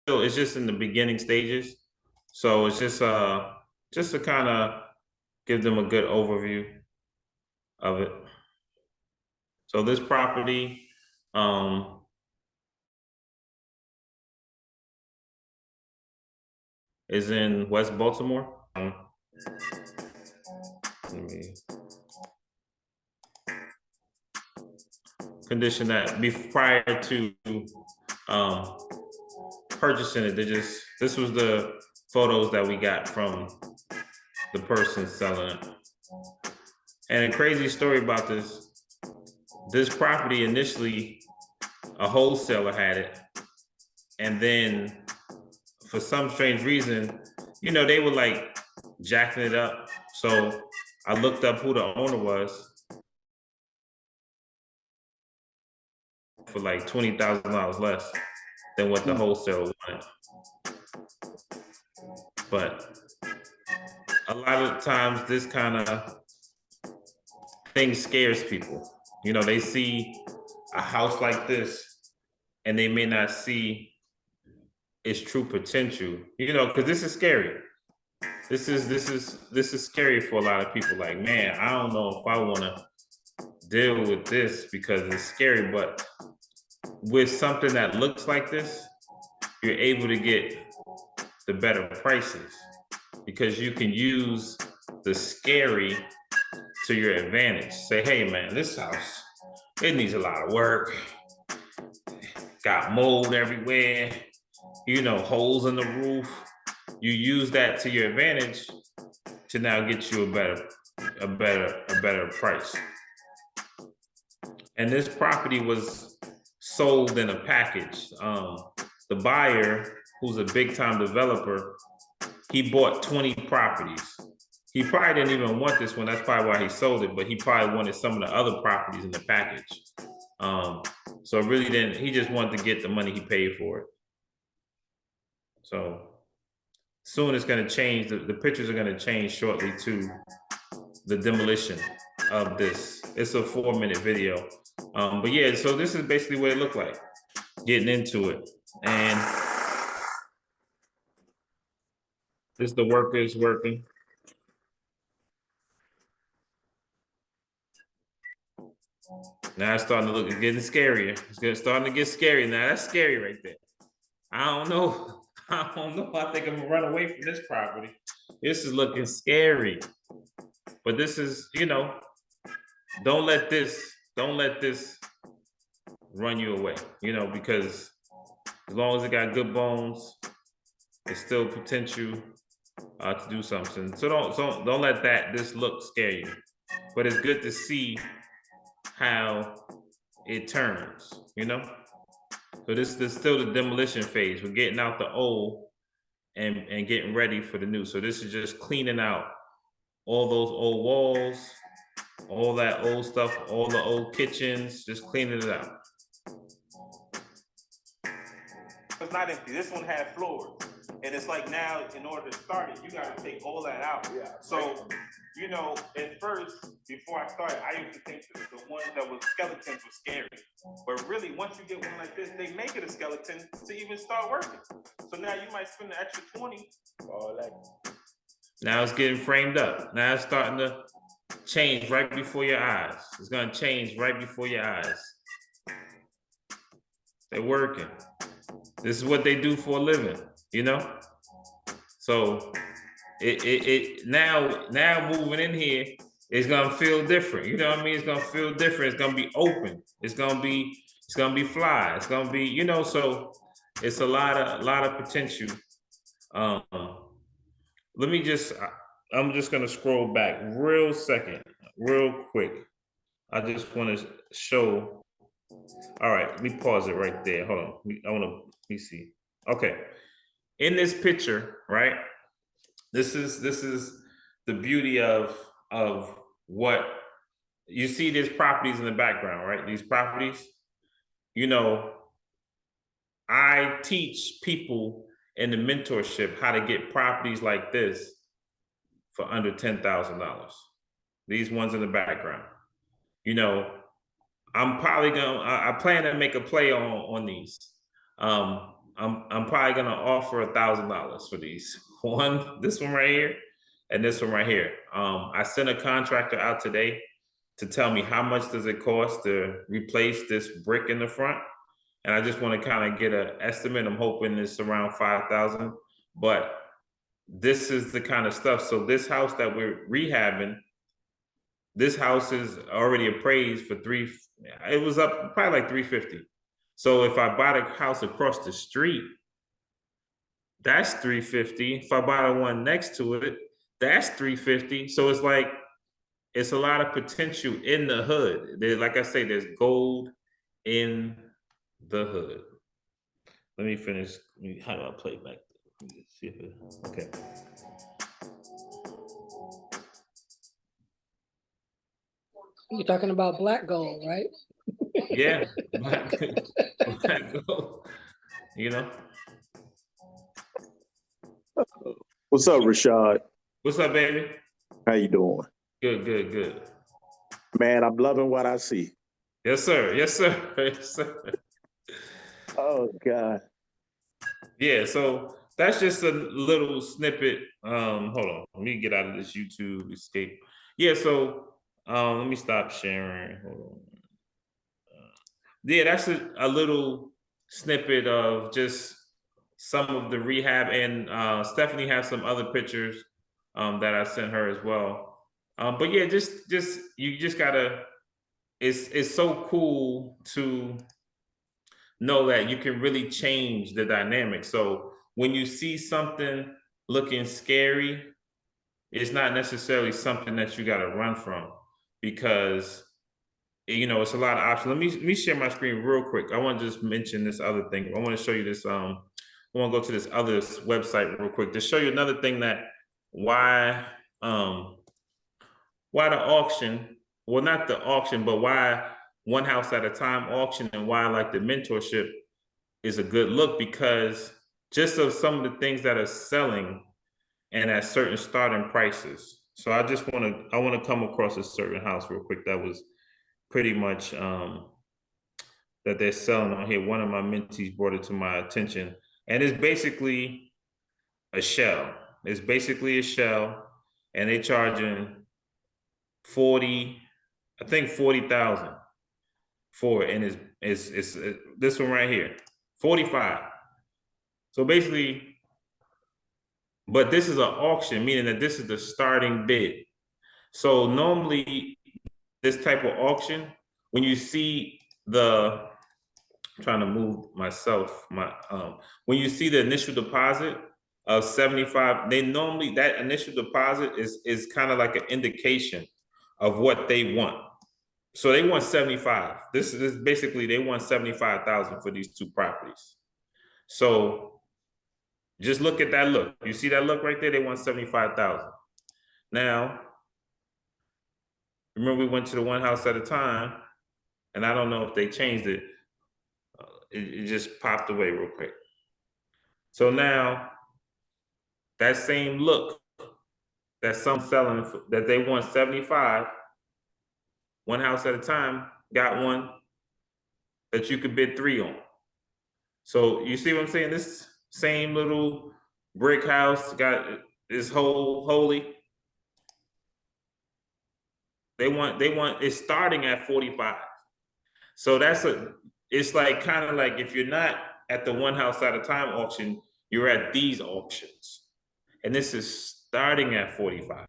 it's just in the beginning stages. So it's just to kind of give them a good overview of it. So this property, is in West Baltimore. Let me condition that prior to purchasing it. This was the photos that we got from the person selling it. And a crazy story about this property, initially a wholesaler had it, and then for some strange reason, they were like jacking it up. So I looked up who the owner was for like $20,000 less than what the wholesaler wanted. But a lot of times this kind of thing scares people. They see a house like this and they may not see its true potential, because this is scary. This is scary for a lot of people. Like, man, I don't know if I want to deal with this because it's scary. But with something that looks like this, you're able to get the better prices because you can use the scary to your advantage. Say, hey, man, this house, it needs a lot of work. Got mold everywhere, holes in the roof. You use that to your advantage to now get you a better price. And this property was sold in a package. The buyer, who's a big time developer, he bought 20 properties. He probably didn't even want this one. That's probably why he sold it, but he probably wanted some of the other properties in the package. So really didn't, he just wanted to get the money he paid for it. So soon it's going to change. The pictures are going to change shortly to the demolition of this. It's a 4-minute video. But yeah, so this is basically what it looked like, getting into it. And this the workers working. Now it's starting to look, it's getting scarier. Starting to get scary. Now that's scary right there. I don't know. I think I'm gonna run away from this property. This is looking scary. But this is, don't let this run you away, because as long as it got good bones, it's still potential to do something. So don't let this look scare you. But it's good to see how it turns, So this is still the demolition phase. We're getting out the old and getting ready for the new. So this is just cleaning out all those old walls, all that old stuff, all the old kitchens, just cleaning it out. It's not empty. This one had floors. And it's like now, in order to start it, you got to take all that out. Yeah. So, at first, before I started, I used to think that the ones that were skeletons were scary. But really, once you get one like this, they make it a skeleton to even start working. So now you might spend an extra 20. Now it's getting framed up. Now it's starting to change right before your eyes. It's going to change right before your eyes. They're working. This is what they do for a living, So it now moving in here, it's gonna feel different. You know what I mean? It's gonna feel different. It's gonna be open. It's gonna be fly. It's gonna be, so it's a lot of potential. Let me I'm just gonna scroll back real quick. I just want to show. All right, let me pause it right there. Hold on. Let me see. Okay. In this picture, right? This is the beauty of what you see. There's properties in the background, right? These properties, I teach people in the mentorship how to get properties like this for under $10,000. These ones in the background, I'm probably I plan to make a play on these. I'm probably gonna offer $1,000 for these. This one right here, and this one right here. I sent a contractor out today to tell me how much does it cost to replace this brick in the front, and I just want to kind of get an estimate. I'm hoping it's around 5,000, but this is the kind of stuff. So this house that we're rehabbing, this house is already appraised for three. It was up probably like 350. So if I buy the house across the street, that's 350. If I buy the one next to it, that's 350. So it's like it's a lot of potential in the hood. Like I say, there's gold in the hood. Let me finish. How do I play back? See if it, okay. You're talking about black gold, right? Yeah, black gold. You know. What's up, Rashad? What's up, baby? How you doing? Good, good, good. Man, I'm loving what I see. Yes, sir. Yes, sir. Yes, sir. Oh God. Yeah, so that's just a little snippet. Hold on, let me get out of this YouTube escape. Yeah, so let me stop sharing. Hold on. Yeah, that's a little snippet of just some of the rehab, and Stephanie has some other pictures that I sent her as well. But yeah, just you just gotta. It's so cool to know that you can really change the dynamic. So when you see something looking scary, it's not necessarily something that you got to run from, because it's a lot of options. Let me share my screen real quick. I want to just mention this other thing. I want to show you this. I want to go to this other website real quick to show you another thing that why the auction, well, not the auction, but why one house at a time auction, and why like the mentorship is a good look, because just of some of the things that are selling and at certain starting prices. So I want to come across a certain house real quick that was pretty much that they're selling on here. One of my mentees brought it to my attention, and it's basically a shell. It's basically a shell, and they charging 40, I think 40,000 for it, and it's this one right here, 45. So basically, but this is an auction, meaning that this is the starting bid. So normally, this type of auction, when you see the, I'm trying to move myself, when you see the initial deposit of 75, they normally, that initial deposit is kind of like an indication of what they want. So they want 75. This is basically, they want 75,000 for these two properties. So just look at that look. You see that look right there? They want 75,000. Now, remember we went to the one house at a time, and I don't know if they changed it. It just popped away real quick. So now, that same look that some selling, that they want 75, one house at a time got one that you could bid 3 on. So you see what I'm saying? This same little brick house got this whole holy. They want it's starting at 45. So it's like kind of like, if you're not at the one house at a time auction, you're at these auctions. And this is starting at 45.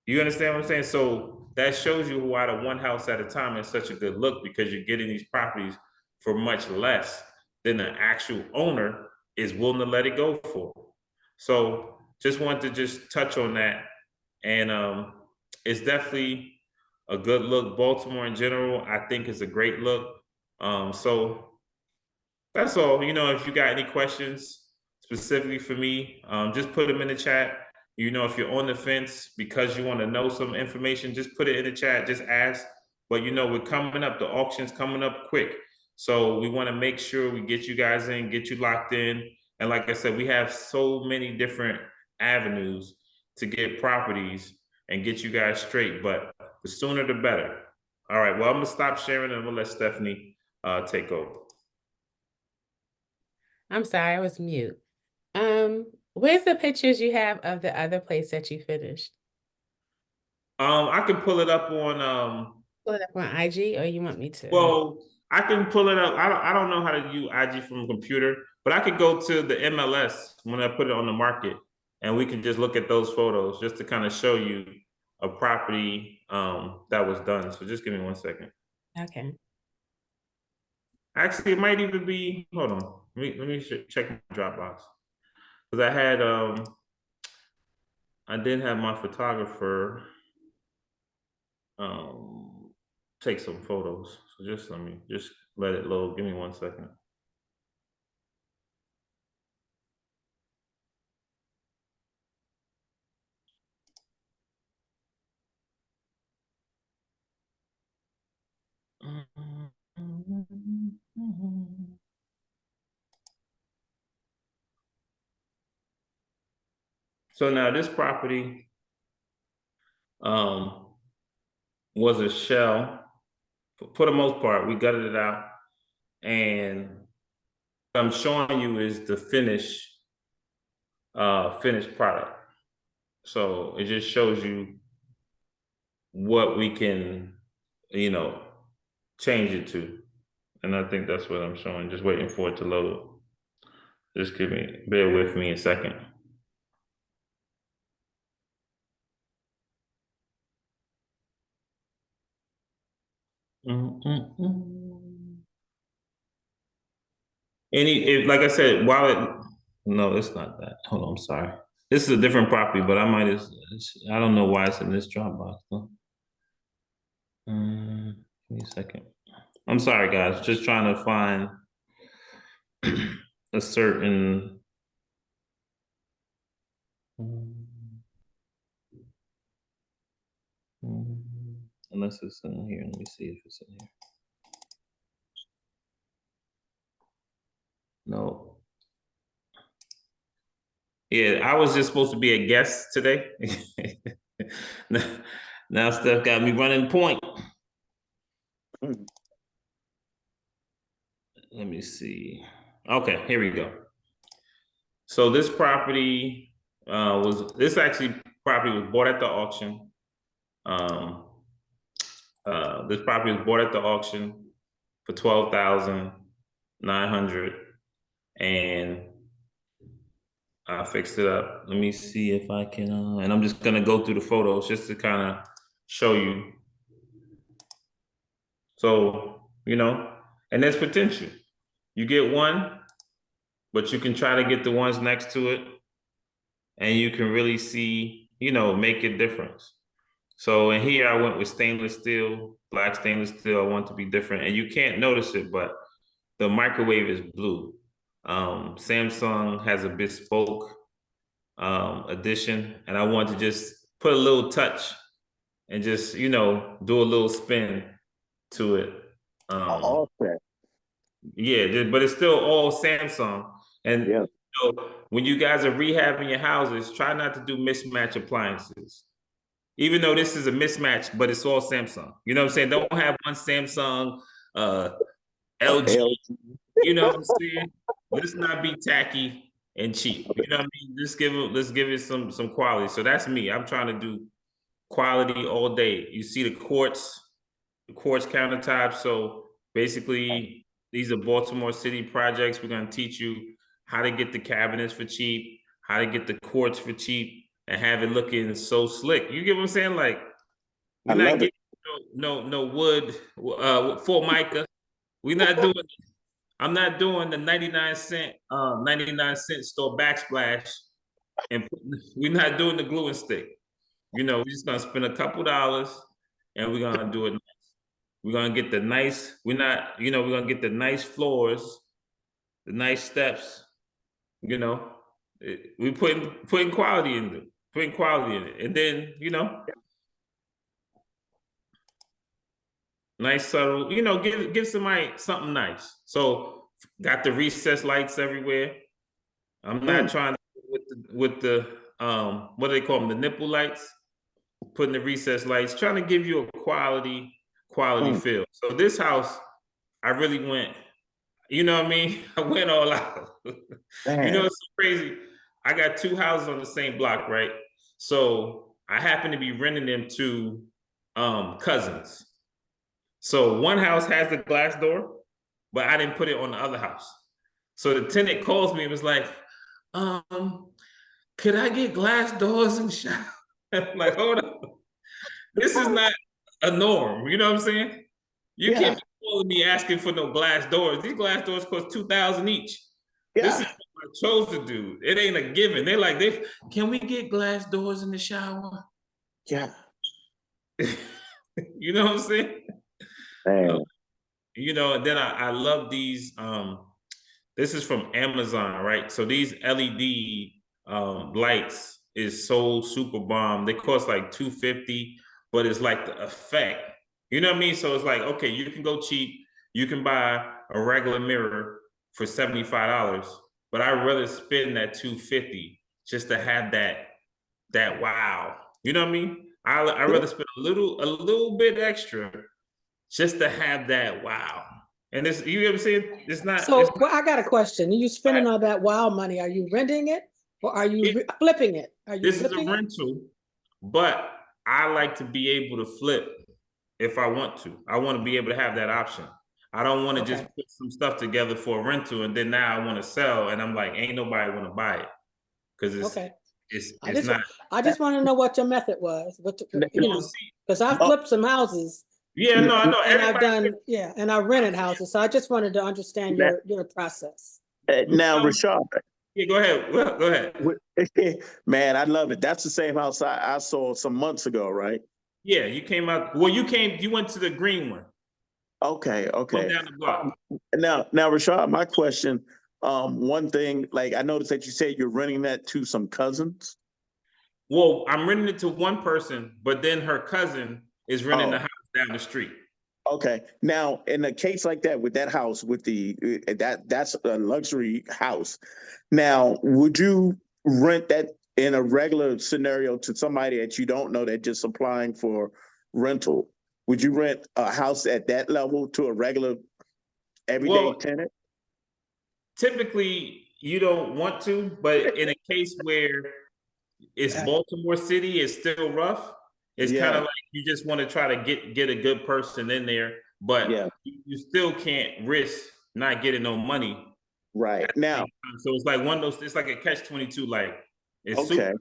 You understand what I'm saying? So that shows you why the one house at a time is such a good look, because you're getting these properties for much less than the actual owner is willing to let it go for. So just wanted to just touch on that. And it's definitely a good look. Baltimore in general, I think, is a great look. So that's all. If you got any questions specifically for me, just put them in the chat. If you're on the fence because you want to know some information, just put it in the chat, just ask. But we're coming up, the auction's coming up quick. So we want to make sure we get you guys in, get you locked in. And like I said, we have so many different avenues to get properties and get you guys straight, but the sooner the better. All right, well, I'm gonna stop sharing and I'm gonna let Stephanie take over. I'm sorry, I was mute. Where's the pictures you have of the other place that you finished? I can pull it up on Pull it up on IG, or you want me to? well, I can pull it up. I don't know how to use IG from a computer, but I could go to the MLS when I put it on the market, and we can just look at those photos just to kind of show you a property that was done. So just give me 1 second. Okay. Actually, it might even be. Hold on. Let me check my Dropbox because I did have my photographer take some photos. So just let it load. Give me 1 second. So now this property was a shell. For the most part, we gutted it out. And what I'm showing you is the finished product. So it just shows you what we can, change it to. And I think that's what I'm showing, just waiting for it to load. Just bear with me a second. Like I said, no, it's not that. Hold on, I'm sorry. This is a different property, but I don't know why it's in this Dropbox. Though. Give me a second. I'm sorry, guys. Just trying to find a certain. Unless it's in here. Let me see if it's in here. No. Yeah, I was just supposed to be a guest today. Now Steph got me running point. Let me see. Okay, here we go. So this property property was bought at the auction. This property was bought at the auction for $12,900, and I fixed it up. Let me see if I can, and I'm just gonna go through the photos just to kind of show you. So, and there's potential. You get one, but you can try to get the ones next to it, and you can really see, make a difference. So in here, I went with stainless steel, black stainless steel. I want to be different, and you can't notice it, but the microwave is blue. Samsung has a bespoke edition, and I want to just put a little touch and just do a little spin to it. Okay. Yeah, but it's still all Samsung. And Yeah. when you guys are rehabbing your houses, try not to do mismatch appliances. Even though this is a mismatch, but it's all Samsung. You know what I'm saying? Don't have one Samsung, LG. You know what I'm saying? Let's not be tacky and cheap. You know what I mean? Let's give it some quality. So that's me. I'm trying to do quality all day. You see the quartz countertops. So basically, these are Baltimore City projects. We're gonna teach you how to get the cabinets for cheap, how to get the quartz for cheap, and have it looking so slick. You get what I'm saying? Like, we're not getting no wood, Formica. We're not doing. I'm not doing the 99 cent store backsplash, and we're not doing the glue and stick. We're just gonna spend a couple dollars, and we're gonna do it nice. We're gonna get the nice. We're gonna get the nice floors, the nice steps. We putting quality in it, and then nice subtle. Give somebody something nice. So got the recessed lights everywhere. I'm not trying to with the what do they call them, the nipple lights. Putting the recessed lights, trying to give you a quality feel. So this house, I really went. You know what I mean? I went all out. You know, Man. it's so crazy. I got two houses on the same block, right? So I happen to be renting them to cousins. So one house has the glass door, but I didn't put it on the other house. So the tenant calls me and was like, could I get glass doors in the shower? I'm like, hold on. This is not a norm. You know what I'm saying? You Yeah, can't be calling me asking for no glass doors. These glass doors cost 2,000 each. This is yeah, what I chose to do. It ain't a given. They're like, can we get glass doors in the shower? yeah. You know what I'm saying? Uh, Man. you know, and then I love these. This is from Amazon, right? So these LED lights is so super bomb. They cost like 250, but it's like the effect. You know what I mean? So it's like, okay, you can go cheap. You can buy a regular mirror for $75, but I'd rather spend that 250 just to have that wow. You know what I mean? I Yeah. rather spend a little bit extra just to have that wow. And this, you ever see it? So, well, I got a question. You spending not all that wild money, are you renting it or are you it, flipping it? Are you this is a flipping it? rental, but I like to be able to flip if I want to. I want to be able to have that option. I don't want to just Okay, put some stuff together for a rental and then now I want to sell and I'm like, ain't nobody want to buy it because okay. I it's just, not. I just want to know what your method was, Well, see, because I Oh, flipped some houses yeah, no, I know and I've everybody. done, yeah, and I rented houses. So I just wanted to understand now, your process. now, No, Rashad, yeah, go ahead. Go ahead. man, I love it. That's the same house I saw some months ago, right? Yeah, you came out. Well, you went to the green one, Okay, one okay. down the block. Now, Rashad, my question, one thing, like I noticed that you said you're renting that to some cousins. Well, I'm renting it to one person, but then her cousin is renting the Oh, house down the street. okay. Now, in a case like that, with that house, with that's a luxury house. Now, would you rent that in a regular scenario to somebody that you don't know that just applying for rental? Would you rent a house at that level to a regular everyday Well, tenant? typically you don't want to, but in a case where it's Got it. Baltimore City, it's still rough. It's kind of Yeah, like you just want to try to get a good person in there, but yeah, you still can't risk not getting no money right. at the Now, same time. So it's like one of those. It's like a catch-22. Like it's super okay.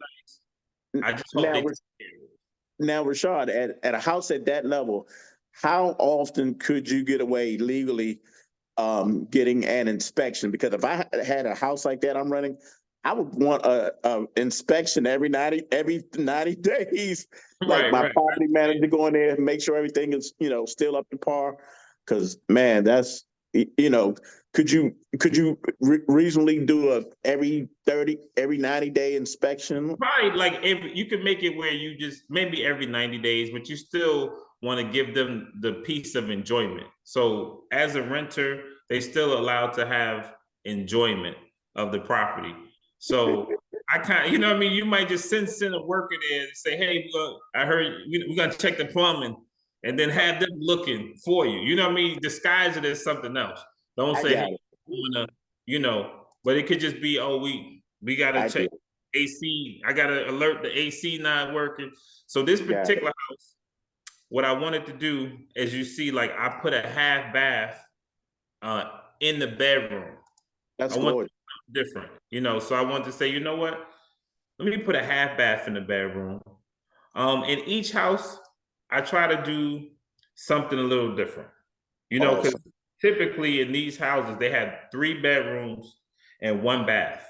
nice. I just hope Now, they take care of it. Now, Rashad, at a house at that level, how often could you get away legally getting an inspection? Because if I had a house like that I'm running, I would want a inspection every 90 days. Like Right, my right. property manager go in there and make sure everything is still up to par. Because man, that's could you reasonably do a every 90-day inspection? Probably like you could make it where you just maybe every 90 days, but you still want to give them the piece of enjoyment. So as a renter, they still allowed to have enjoyment of the property. So I kind of, you know what I mean? You might just send a worker there and say, hey, look, I heard we're gonna check the plumbing and then have them looking for you. You know what I mean? Disguise it as something else. Don't I say, hey, got it. we wanna, but it could just be, oh, we gotta I check get it. AC. I gotta alert the AC not working. So this Got it. particular house, what I wanted to do, as you see, like I put a half bath uh in the bedroom. That's I want gorgeous. something different, so I wanted to say, you know what? Let me put a half bath in the bedroom. In each house, I try to do something a little different, because Awesome. typically in these houses they had 3 bedrooms and one bath.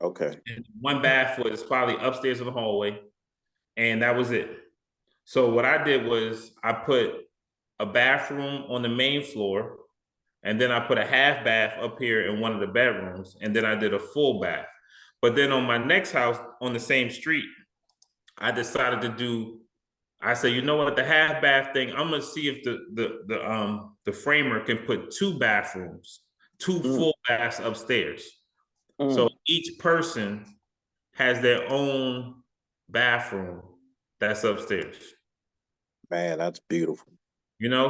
Okay. And one bath was probably upstairs in the hallway, and that was it. So what I did was I put a bathroom on the main floor, and then I put a half bath up here in one of the bedrooms, and then I did a full bath. But then on my next house on the same street, I decided to do. I said, you know what, the half bath thing. I'm gonna see if the framer can put 2 bathrooms, two Mm, full baths upstairs. So mm. each person has their own bathroom that's upstairs. Man, that's beautiful.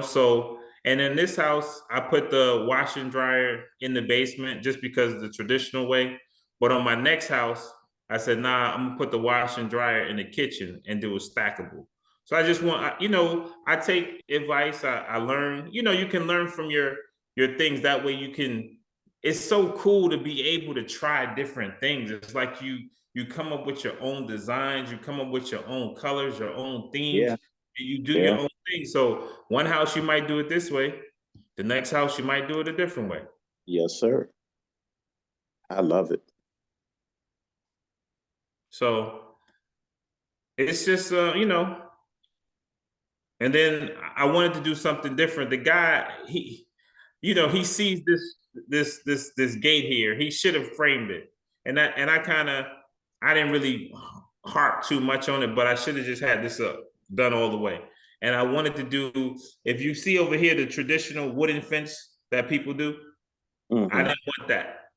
So And in this house, I put the wash and dryer in the basement just because the traditional way. But on my next house, I said, nah, I'm gonna put the wash and dryer in the kitchen and do it stackable. So I just want, I take advice, I learn, you can learn from your things. That way you can, it's so cool to be able to try different things. It's like you come up with your own designs, you come up with your own colors, your own themes, Yeah. and you do your Yeah. own thing. So one house you might do it this way, the next house you might do it a different way. Yes, sir. I love it. So it's just and then I wanted to do something different. The guy, he sees this gate here. He should have framed it. And I kind of, I didn't really harp too much on it, but I should have just had this done all the way. And I wanted to do, if you see over here, the traditional wooden fence that people do, I didn't want that.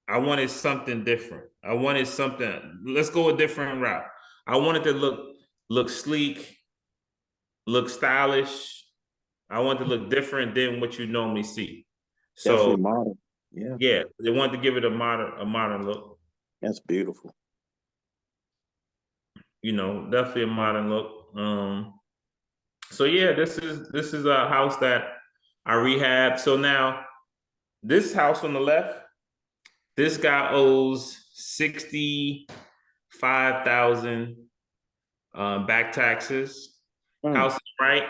I wanted something different. I wanted something, let's go a different route. I wanted to look sleek, look stylish. I want to look different than what you normally see. Definitely So modern. Yeah. yeah, they wanted to give it a modern look. That's beautiful. Definitely a modern look. So yeah, this is a house that I rehabbed. So now this house on the left, this guy owes 65,000 back taxes. House is right.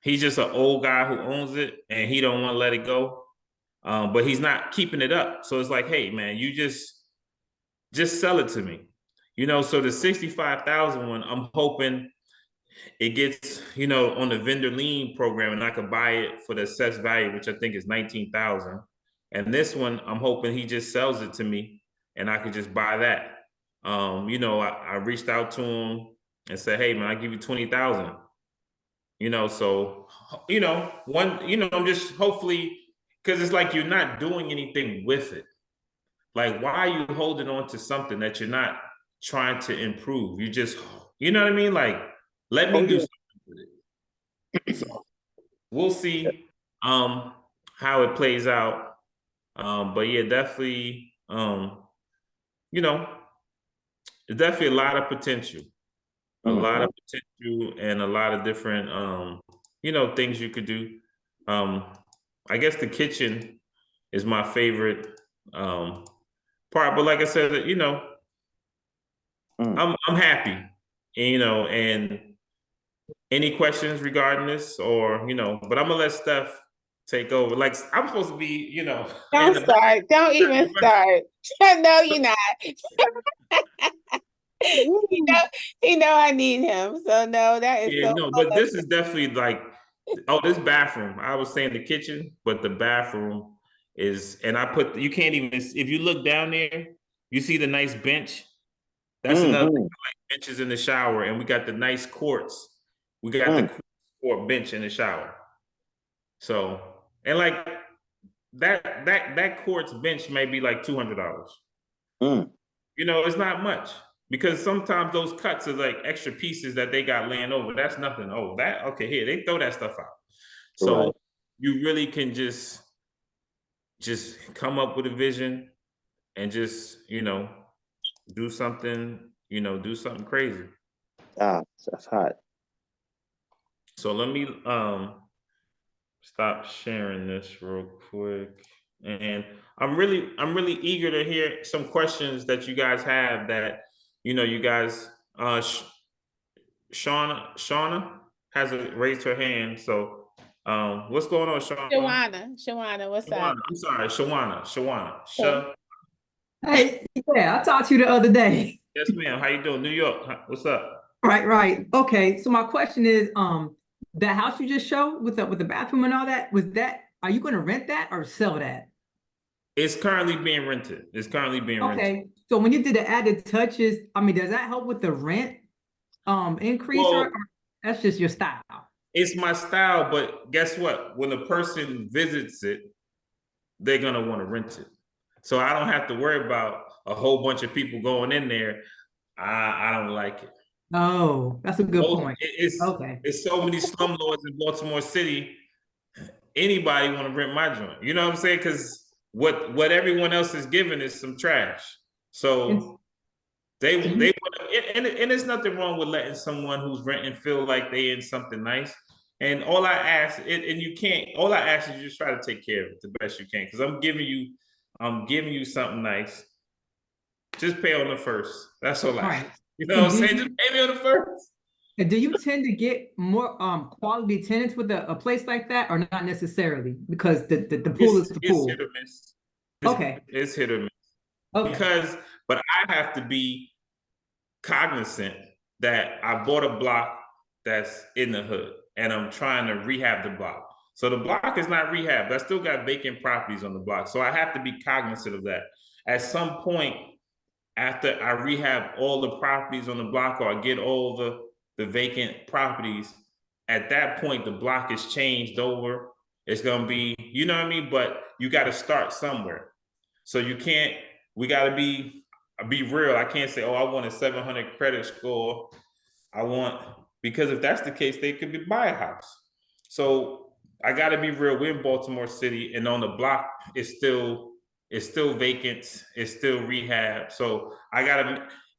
He's just an old guy who owns it and he don't want to let it go. But he's not keeping it up. So it's like, hey man, you just sell it to me. So the 65,000 one, I'm hoping it gets, on the vendor lien program and I could buy it for the assessed value, which I think is 19,000. And this one, I'm hoping he just sells it to me and I could just buy that. I reached out to him and said, hey man, I give you 20,000. So I'm just hopefully, because it's like you're not doing anything with it. Like, why are you holding on to something that you're not trying to improve? You just, you know what I mean? Like, let me do something with it. So we'll see how it plays out. But yeah, definitely, there's definitely a lot of potential. A lot of potential and a lot of different things you could do. I guess the kitchen is my favorite part, but like I said, I'm happy, and any questions regarding this or but I'm gonna let Steph take over. Like I'm supposed to be, Don't start. Don't even start. No, you're not. He know I need him. So no, that is so but this is definitely like, this bathroom. I was saying the kitchen, but the bathroom is, and I put, you can't even, if you look down there, you see the nice bench. That's another thing, like benches in the shower, and we got the nice quartz. We got the quart bench in the shower. So, and like that quartz bench may be like $200. It's not much because sometimes those cuts are like extra pieces that they got laying over. That's nothing. Oh, that okay, here, they throw that stuff out. So you really can just come up with a vision and just, do something, do something crazy. That's hot. So let me stop sharing this real quick. And I'm really eager to hear some questions that you guys have that, you guys, Shauna hasn't raised her hand. So what's going on, Shauna? Shawana, what's up? I'm sorry, Shawana. Okay. Hey, yeah, I talked to you the other day. Yes, ma'am. How you doing? New York. What's up? Right. Okay. So my question is, that house you just showed with the bathroom and all that, are you going to rent that or sell that? It's currently being rented. rented. Okay. So when you did the added touches, I mean, does that help with the rent increase or that's just your style? It's my style, but guess what? When a person visits it, they're gonna want to rent it. So I don't have to worry about a whole bunch of people going in there. I don't like it. Oh, that's a good point. It's Okay. it's so many slumlords in Baltimore City. Anybody want to rent my joint? You know what I'm saying? Because what everyone else is giving is some trash. And So they want to, and there's nothing wrong with letting someone who's renting feel like they in something nice. And all I ask, and you can't. All I ask is you just try to take care of it the best you can. Because I'm giving you something nice. Just pay on the first. That's all I right. ask. You know And what I'm saying? Just pay me on the first. and do you tend to get more quality tenants with a place like that, or not necessarily? Because the pool is the It's pool. hit or miss. Okay. It's hit or miss. Okay. But I have to be cognizant that I bought a block that's in the hood and I'm trying to rehab the block. So the block is not rehabbed. I still got vacant properties on the block. So I have to be cognizant of that. At some point, after I rehab all the properties on the block or I get all the vacant properties, at that point, the block is changed over. It's going to be, you know what I mean? But you got to start somewhere. So you can't, we got to be real. I can't say, oh, I want a 700 credit score. Because if that's the case, they could buy a house. So I got to be real. We're in Baltimore City, and on the block, it's still vacant. It's still rehab. So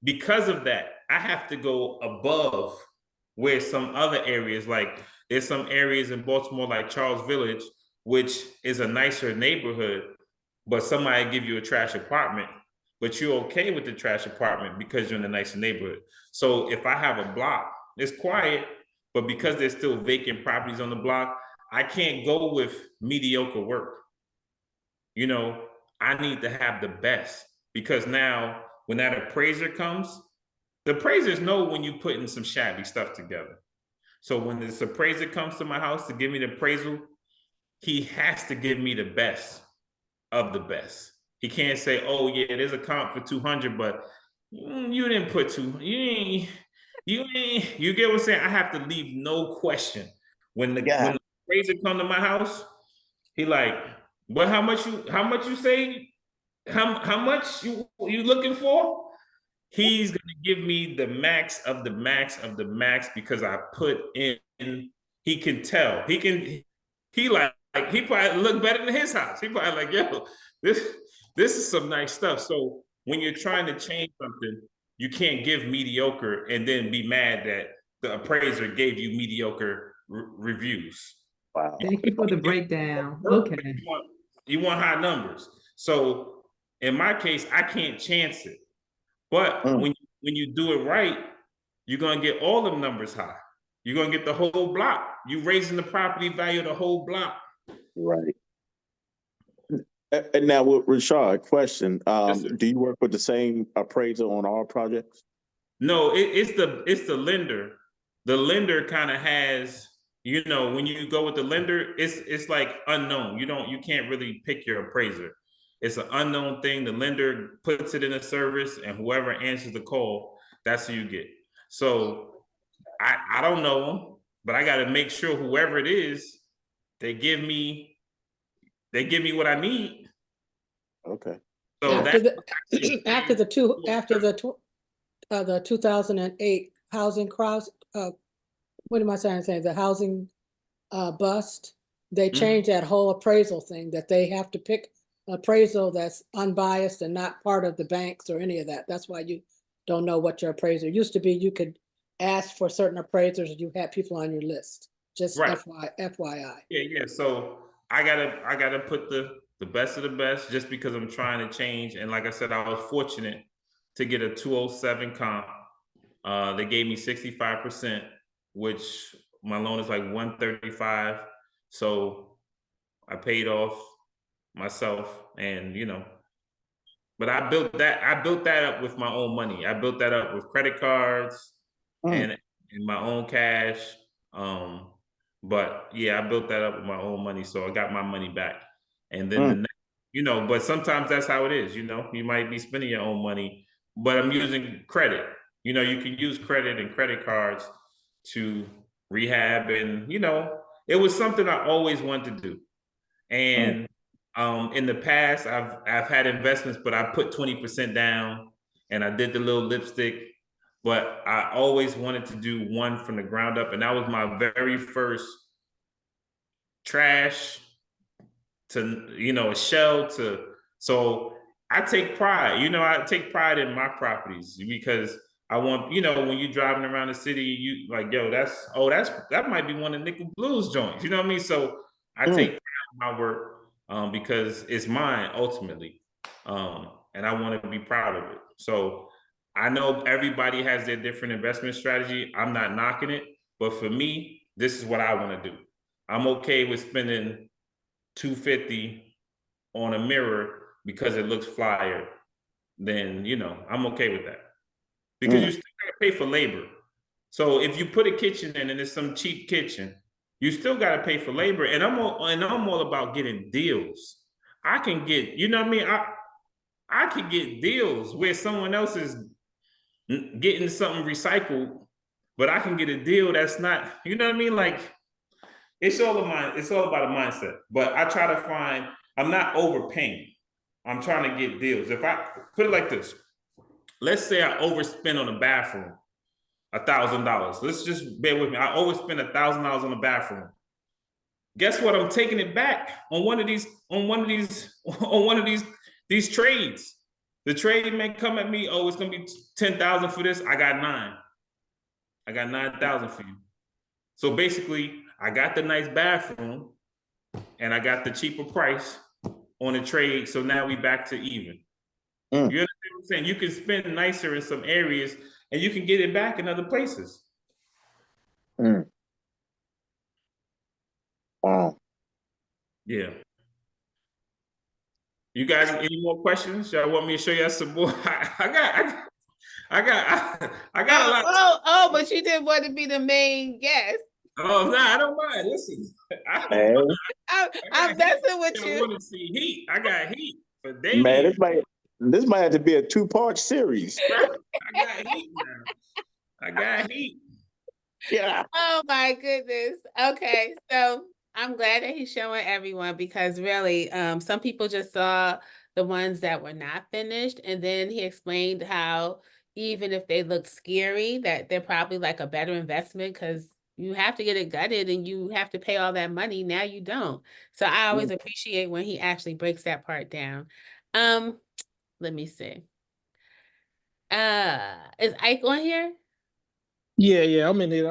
because of that, I have to go above where some other areas, like there's some areas in Baltimore, like Charles Village, which is a nicer neighborhood, but somebody give you a trash apartment, but you're okay with the trash apartment because you're in a nicer neighborhood. So if I have a block, it's quiet, but because there's still vacant properties on the block, I can't go with mediocre work. You know, I need to have the best, because now when that appraiser comes, the appraisers know when you putting some shabby stuff together. So when this appraiser comes to my house to give me the appraisal, he has to give me the best of the best. He can't say, "Oh yeah, there's a comp for 200, but you didn't put two. You get what I'm saying? I have to leave no question when the appraiser come to my house. He like, well, how much you say? How much you looking for? He's gonna give me the max of the max of the max because I put in. He can tell. He probably look better than his house. He probably like, yo, this is some nice stuff. So when you're trying to change something, you can't give mediocre and then be mad that the appraiser gave you mediocre reviews. Wow. Thank you for the breakdown. You Okay. you want high numbers. So in my case, I can't chance it. But when you do it right, you're gonna get all the numbers high. You're gonna get the whole block. You raising the property value of the whole block. Right. And now with Rashad, question. Yes, Do you work with the same appraiser on all projects? No, it's the lender. The lender kind of has, when you go with the lender, it's like unknown. You can't really pick your appraiser. It's an unknown thing. The lender puts it in a service, and whoever answers the call, that's who you get. So I don't know them, but I got to make sure whoever it is, they give me what I need. Okay. So after the 2008 housing cross, what am I saying? The housing bust, they changed that whole appraisal thing, that they have to pick appraisal that's unbiased and not part of the banks or any of that. That's why you don't know what your appraiser used to be. You could ask for certain appraisers and you had people on your list. Just right. FYI. Yeah. So I gotta put the best of the best, just because I'm trying to change. And like I said, I was fortunate to get a 207 comp. They gave me 65%, which my loan is like 135. So I paid off myself, and but I built that up with my own money. I built that up with credit cards and my own cash. But yeah, I built that up with my own money, so I got my money back. And then the next, but sometimes that's how it is. You might be spending your own money, but I'm using credit. You can use credit and credit cards to rehab, and it was something I always wanted to do. And in the past, I've had investments, but I put 20% down, and I did the little lipstick but I always wanted to do one from the ground up, and that was my very first trash to a shell to. So I take pride. I take pride in my properties because I want, when you're driving around the city, you like, yo, that might be one of Nickel Blues joints. You know what I mean? So I take pride in my work because it's mine ultimately, and I want to be proud of it. So I know everybody has their different investment strategy. I'm not knocking it, but for me, this is what I want to do. I'm okay with spending $250 on a mirror because it looks flyer. Then I'm okay with that because you still gotta pay for labor. So if you put a kitchen in and it's some cheap kitchen, you still gotta pay for labor. And I'm all about getting deals. I can get, you know what I mean? I can get deals where someone else is getting something recycled, but I can get a deal that's not, you know what I mean? Like it's all about a mindset. But I try to find, I'm not overpaying. I'm trying to get deals. If I put it like this, let's say I overspend on a bathroom, $1,000. Let's just bear with me. I overspend $1,000 on the bathroom. Guess what? I'm taking it back on one of these these trades. The trade may come at me. Oh, it's gonna be 10,000 for this. I got 9. I got 9,000 for you. So basically, I got the nice bathroom, and I got the cheaper price on the trade. So now we back to even. You understand what I'm saying? You can spend nicer in some areas, and you can get it back in other places. Wow. Yeah. You guys, any more questions? Y'all want me to show you some more? I got a lot. Oh, but you didn't want to be the main guest. Oh no, I don't mind. Listen, I'm messing with I you. want to see heat. I got heat for days. Man, this might have to be a 2-part series. I got heat now. I got heat. Yeah. Oh my goodness. Okay, so I'm glad that he's showing everyone because really, some people just saw the ones that were not finished, and then he explained how even if they look scary, that they're probably like a better investment because you have to get it gutted and you have to pay all that money. Now you don't. So I always appreciate when he actually breaks that part down. Let me see. Is Ike on here? Yeah, I'm in here.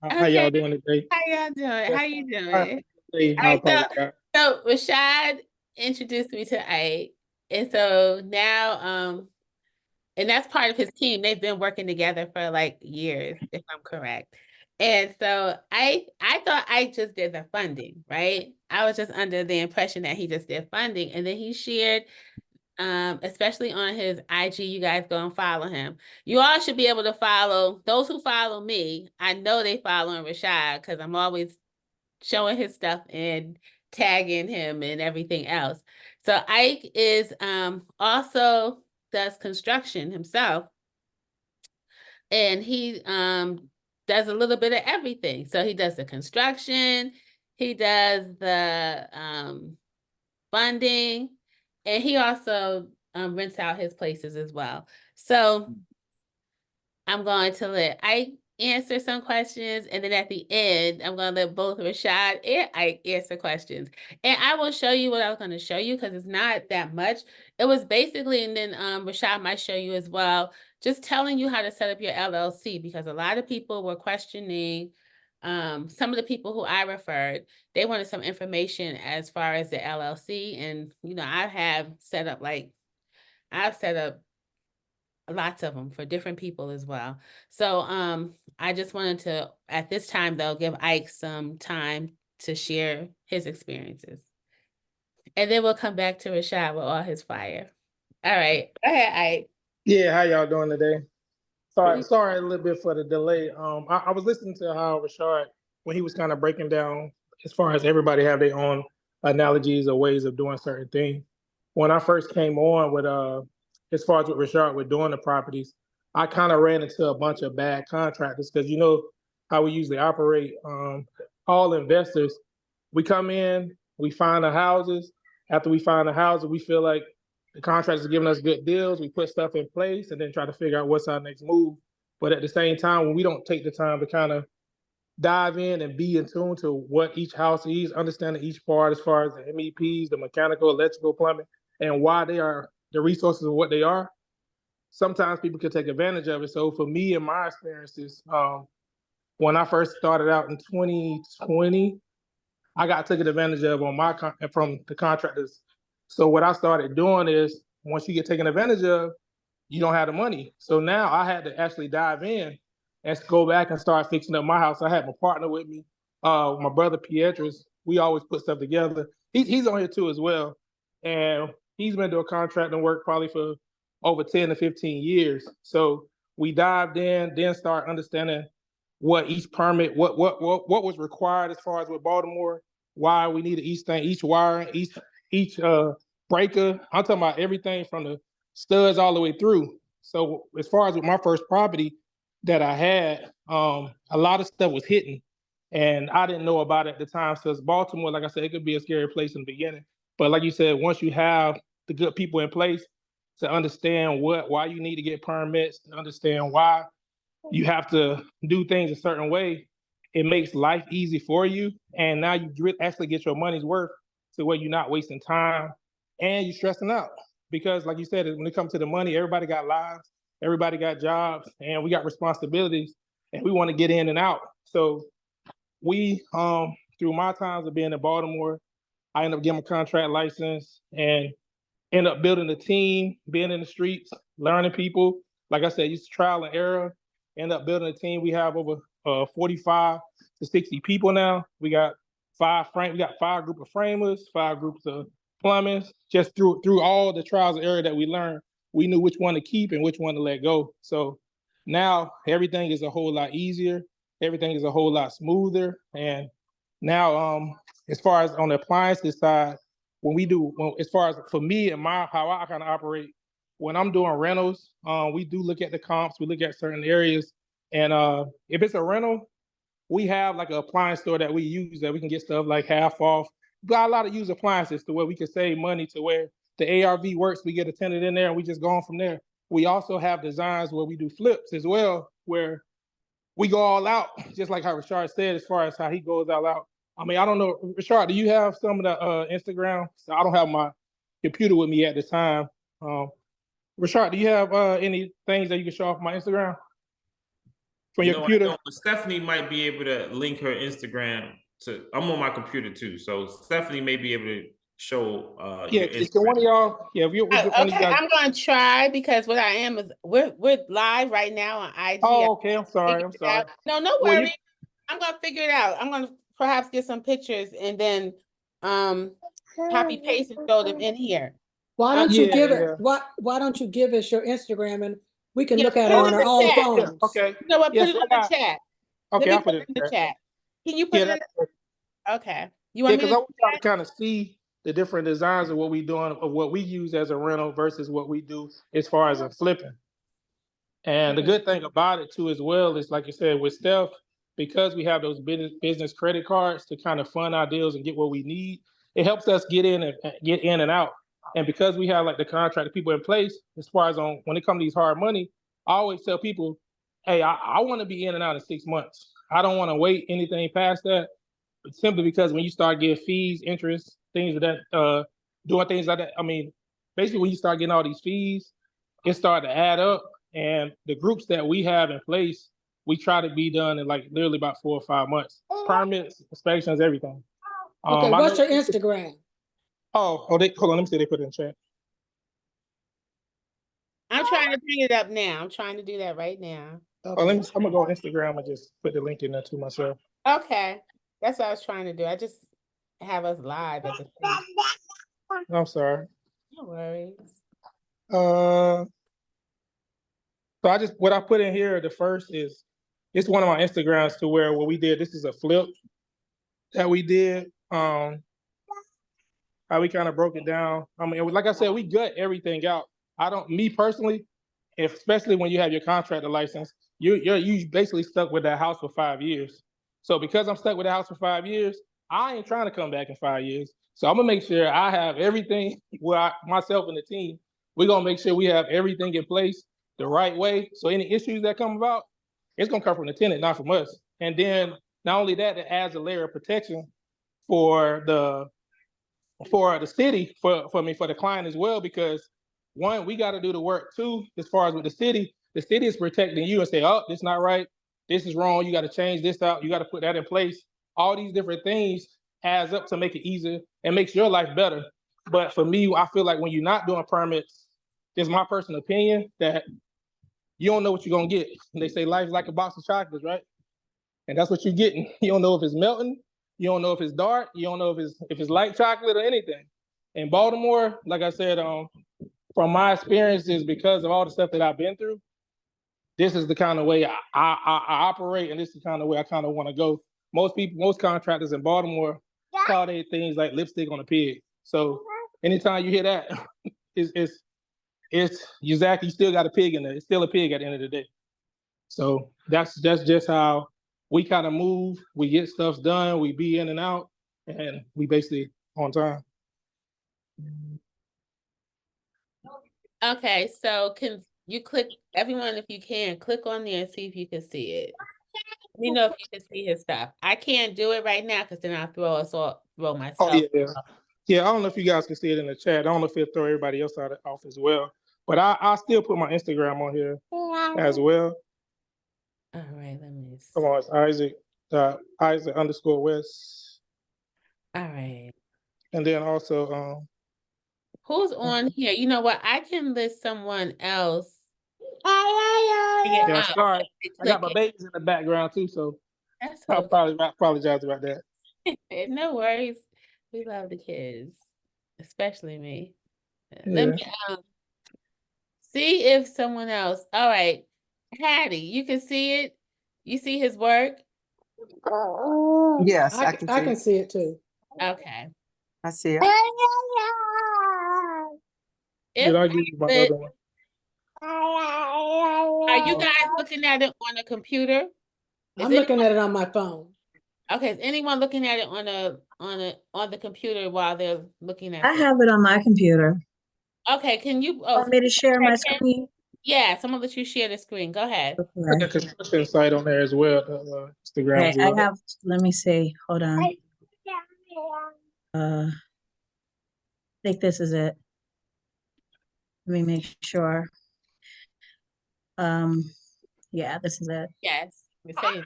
How Okay. y'all doing today? How y'all doing? How you doing? I All right, apologize. so Rashad introduced me to Ike, and so now, and that's part of his team. They've been working together for like years, if I'm correct. And so I thought Ike just did the funding, right? I was just under the impression that he just did funding, and then he shared, especially on his IG, you guys go and follow him. You all should be able to follow those who follow me. I know they following Rashad because I'm always showing his stuff and tagging him and everything else. So Ike is also does construction himself, and he does a little bit of everything. So he does the construction, he does the funding, and he also rents out his places as well. So I'm going to let Ike answer some questions, and then at the end, I'm going to let both Rashad and Ike answer questions. And I will show you what I was going to show you because it's not that much. It was basically, and then Rashad might show you as well, just telling you how to set up your LLC because a lot of people were questioning. Some of the people who I referred, they wanted some information as far as the LLC, and I've set up lots of them for different people as well. So I just wanted to, at this time though, give Ike some time to share his experiences. And then we'll come back to Rashad with all his fire. All right, go ahead, Ike. Yeah, how y'all doing today? Sorry a little bit for the delay. I was listening to how Rashad, when he was kind of breaking down as far as everybody have their own analogies or ways of doing certain things. When I first came on with as far as with Rashad with doing the properties, I kind of ran into a bunch of bad contractors because you know how we usually operate. All investors, we come in, we find the houses. After we find the houses, we feel like the contractors are giving us good deals. We put stuff in place and then try to figure out what's our next move But at the same time, when we don't take the time to kind of dive in and be in tune to what each house is, understanding each part as far as the MEPs, the mechanical, electrical, plumbing, and why they are the resources of what they are, sometimes people can take advantage of it. So for me and my experiences, when I first started out in 2020, I got taken advantage of on from the contractors. So what I started doing is once you get taken advantage of, you don't have the money. So now I had to actually dive in and go back and start fixing up my house. I had my partner with me, my brother Pietras. We always put stuff together. He's on here too as well. And he's been doing contracting work probably for over 10 to 15 years. So we dived in, then start understanding what each permit, what was required as far as with Baltimore, why we needed each thing, each wire, each breaker. I'm talking about everything from the studs all the way through. So as far as with my first property that I had, a lot of stuff was hidden, and I didn't know about it at the time. So Baltimore, like I said, it could be a scary place in the beginning. But like you said, once you have the good people in place to understand why you need to get permits, to understand why you have to do things a certain way, it makes life easy for you. And now you actually get your money's worth to where you're not wasting time and you're stressing out. Because like you said, when it comes to the money, everybody got lives, everybody got jobs, and we got responsibilities, and we want to get in and out. So we, through my times of being in Baltimore, I ended up getting a contract license and end up building a team, being in the streets, learning people. Like I said, used to trial and error, end up building a team. We have over 45 to 60 people now. We got five group of framers, 5 groups of plumbers. Just through all the trials and error that we learned, we knew which one to keep and which one to let go. So now everything is a whole lot easier. Everything is a whole lot smoother. And now, as far as on the appliances side, as far as for me and how I kind of operate, when I'm doing rentals, we do look at the comps, we look at certain areas. And if it's a rental, we have like an appliance store that we use that we can get stuff like half off. We got a lot of used appliances to where we can save money, to where the ARV works, we get a tenant in there and we just go on from there. We also have designs where we do flips as well, where we go all out, just like how Rashad said, as far as how he goes all out. I mean, I don't know, Rashad, do you have some of the Instagram? So I don't have my computer with me at the time. Rashad, do you have any things that you can show off my Instagram from your computer? I know, Stephanie might be able to link her Instagram to. I'm on my computer too, so Stephanie may be able to show. Yeah, can one of y'all? Yeah, if okay, I'm gonna try, because what I am is we're live right now on IG. Oh, okay. I'm sorry. No, no worries. I'm gonna figure it out. I'm gonna perhaps get some pictures and then copy paste and throw them in here. Why don't you give it? Why don't you give us your Instagram and we can look at it put on it our in the own chat. phones? Okay. You know what? Put it in the chat. Okay, I'll put it in the chat. Can you put it in? Okay. You want me because to I want y'all to kind of see the different designs of what we doing, of what we use as a rental versus what we do as far as a flipping. And the good thing about it too as well is, like you said, with Steph, because we have those business credit cards to kind of fund our deals and get what we need, it helps us get in and out. And because we have like the contract people in place, as far as when it comes to these hard money, I always tell people, hey, I want to be in and out in 6 months. I don't want to wait anything past that. But simply because when you start getting fees, interest, things of that, doing things like that, I mean, basically when you start getting all these fees, it started to add up. And the groups that we have in place, we try to be done in like literally about 4 or 5 months. Permits, inspections, everything. Okay, what's your Instagram? Hold on, let me see, they put it in chat. I'm trying to bring it up now. I'm trying to do that right now. Okay. I'm gonna go on Instagram and just put the link in there to myself. Okay, that's what I was trying to do. I just have us live at the same. I'm sorry. No worries. So what I put in here, the first is, it's one of my Instagrams to where what we did, this is a flip that we did. How we kind of broke it down. I mean, like I said, we gut everything out. Me personally, especially when you have your contractor license, you basically stuck with that house for 5 years. So because I'm stuck with the house for 5 years, I ain't trying to come back in 5 years. So I'm gonna make sure I have everything, myself and the team, we're gonna make sure we have everything in place the right way. So any issues that come about, it's gonna come from the tenant, not from us. And then not only that, it adds a layer of protection for the city, for the client as well, because one, we got to do the work too, as far as with the city is protecting you and say, oh, this not right, this is wrong, you got to change this out, you got to put that in place. All these different things adds up to make it easier and makes your life better. But for me, I feel like when you're not doing permits, it's my personal opinion that you don't know what you're gonna get. And they say life's like a box of chocolates, right? And that's what you're getting. You don't know if it's melting, you don't know if it's dark, you don't know if it's light chocolate or anything. In Baltimore, like I said, from my experiences, because of all the stuff that I've been through, this is the kind of way I operate, and this is the kind of way I kind of want to go. Most contractors in Baltimore call they things like lipstick on a pig. So anytime you hear that, it's exactly, you still got a pig in there. It's still a pig at the end of the day. So that's just how we kind of move. We get stuff done. We be in and out, and we basically on time. Okay, so can you click, everyone, if you can, click on there and see if you can see it. Let me know if you can see his stuff. I can't do it right now because then I'll throw myself. Oh yeah. I don't know if you guys can see it in the chat. I don't know if it'll throw everybody else off as well. But I still put my Instagram on here as well. All right, let me see. Come on, it's Isaac_West. All right. And then also Who's on here? You know what? I can list someone else. yeah, sorry. I got my Click it. babies in the background too, so That's I'll okay. probably apologize about that. No worries. We love the kids, especially me. Yeah. Let me see if someone else. All right, Hattie, you can see it. You see his work. Yes, I can see. I can see it too. Okay. I see it. Did I give you my other one? Are you guys looking at it on a computer? I'm looking at it on my phone. Okay, is anyone looking at it on the computer while they're looking at I this? have it on my computer. Okay, can you Want me to share my okay. screen? Yeah, someone let you share the screen. Go ahead. Put the construction site on there as well. Instagram Okay, as well. I have, let me see, hold on. I think this is it. Let me make sure. Yeah, this is it. Yes. It says-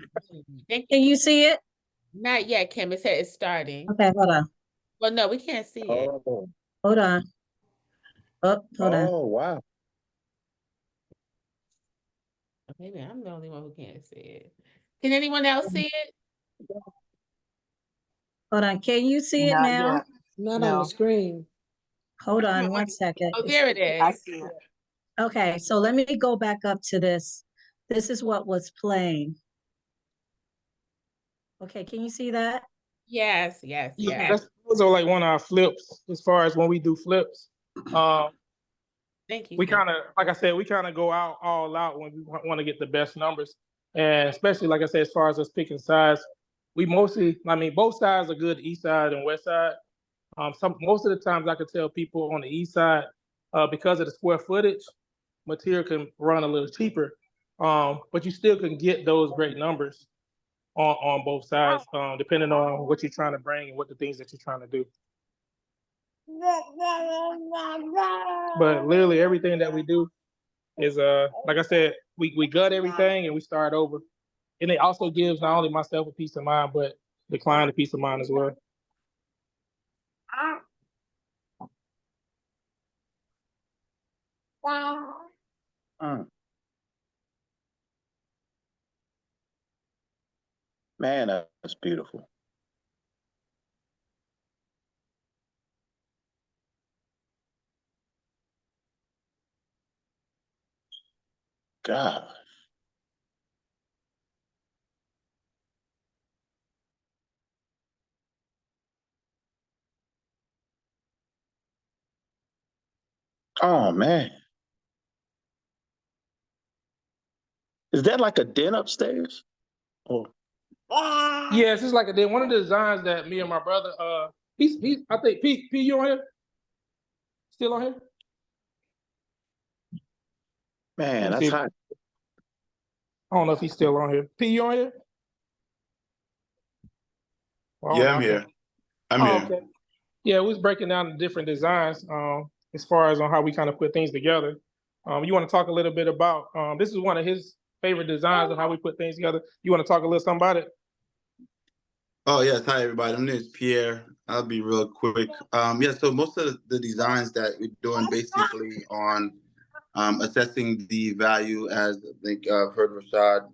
Can you see it? Not yet, Kim. It said it's starting. Okay, hold on, Well, no, we can't see it. Oh, hold on. Oh, hold on. oh, wow. Maybe I'm the only one who can't see it. Can anyone else see it? Hold on, can you see it Not now? yet. Not on No. the screen. Hold on one second. Oh, there it I is. see it. Okay, so let me go back up to this. This is what was playing. Okay, can you see that? Yes. Yeah, those are like one of our flips as far as when we do flips. Thank you. We Kim. kind of, like I said, we kind of go all out when we want to get the best numbers. And especially, like I said, as far as us picking sides, we mostly, both sides are good, east side and west side. Most of the times I could tell people on the east side, because of the square footage, material can run a little cheaper. But you still can get those great numbers on both sides, depending on what you're trying to bring and what the things that you're trying to do. But literally everything that we do is like I said, we gut everything and we start over. And it also gives not only myself a peace of mind, but the client a peace of mind as well. Man, that's beautiful. God. Oh man. Is that like a den upstairs? Oh. Yes, it's like one of the designs that me and my brother, he's I think P, you on here? Still on here? Man, Let's that's see. hot. I don't know if he's still on here. P, you on here? Well, I don't Yeah, know. I'm I can't- here. I'm Oh, here. okay. Yeah, we was breaking down the different designs as far as on how we kind of put things together. You want to talk a little bit about this is one of his favorite designs of how we put things together. You want to talk a little something about it? Oh yes, hi everybody. My name is Pierre. I'll be real quick. Yeah, so most of the designs that we're doing basically on assessing the value, as I think I've heard Rashad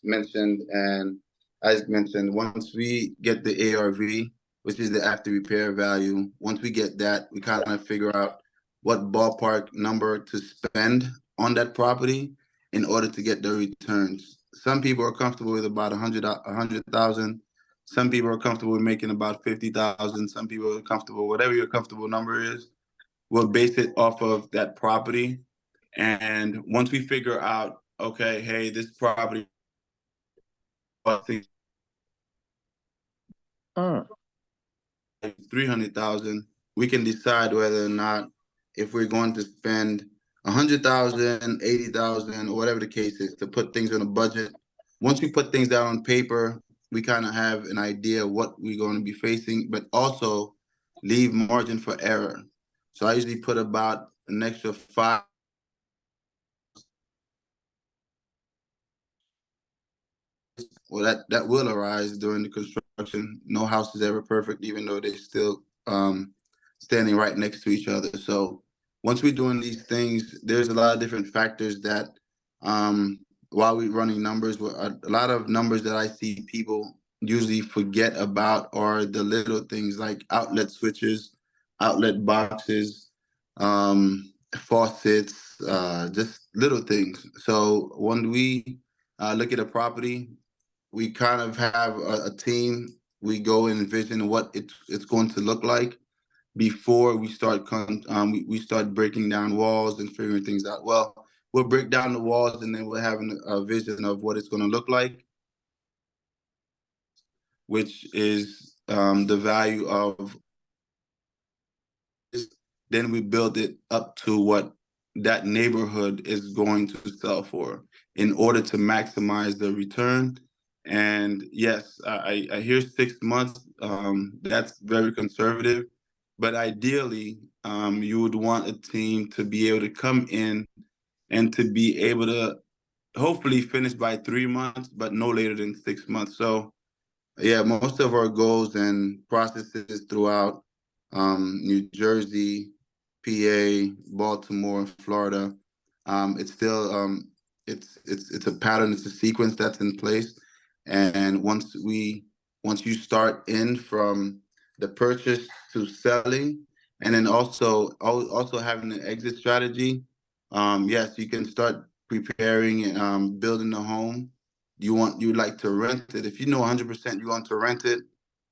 mentioned, and as mentioned, once we get the ARV, which is the after repair value, once we get that, we kind of figure out what ballpark number to spend on that property in order to get the returns. Some people are comfortable with about 100,000. Some people are comfortable with making about 50,000. Some people are comfortable, whatever your comfortable number is. We'll base it off of that property. And once we figure out, okay, hey, this property, 300,000, we can decide whether or not if we're going to spend 100,000, 80,000, or whatever the case is, to put things on a budget. Once we put things down on paper, we kind of have an idea what we're going to be facing, but also leave margin for error. So I usually put about an extra 5. Well, that will arise during the construction. No house is ever perfect, even though they're still standing right next to each other. So once we're doing these things, there's a lot of different factors that while we're running numbers, a lot of numbers that I see people usually forget about are the little things like outlet switches, outlet boxes, faucets, just little things. So when we look at a property, we kind of have a team. We go and envision what it's going to look like before we start we start breaking down walls and figuring things out. Well, we'll break down the walls and then we'll have a vision of what it's going to look like, which is the value of. Then we build it up to what that neighborhood is going to sell for in order to maximize the return. And yes, I hear 6 months. That's very conservative, but ideally, you would want a team to be able to come in and to be able to hopefully finish by 3 months, but no later than 6 months. So yeah, most of our goals and processes throughout New Jersey, PA, Baltimore, Florida, it's still it's a pattern, it's a sequence that's in place. And once you start in from the purchase to selling, and then also having an exit strategy, yes, you can start preparing and building a home. You like to rent it. If you know 100% you want to rent it,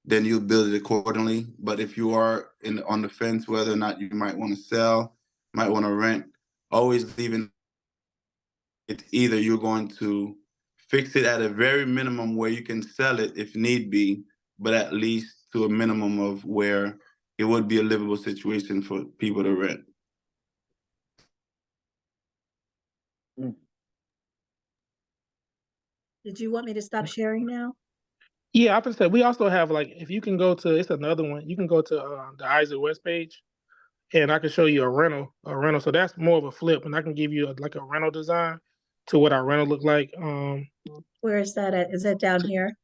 then you build it accordingly. But if you are on the fence whether or not you might want to sell, might want to rent, always leaving it's either you're going to fix it at a very minimum where you can sell it if need be, but at least to a minimum of where it would be a livable situation for people to rent. Did you want me to stop sharing now? Yeah, I would say we also have like if you can go to it's another one. You can go to the Isaac West page, and I can show you a rental. So that's more of a flip, and I can give you like a rental design to what our rental look like. Where is that at? Is that down here?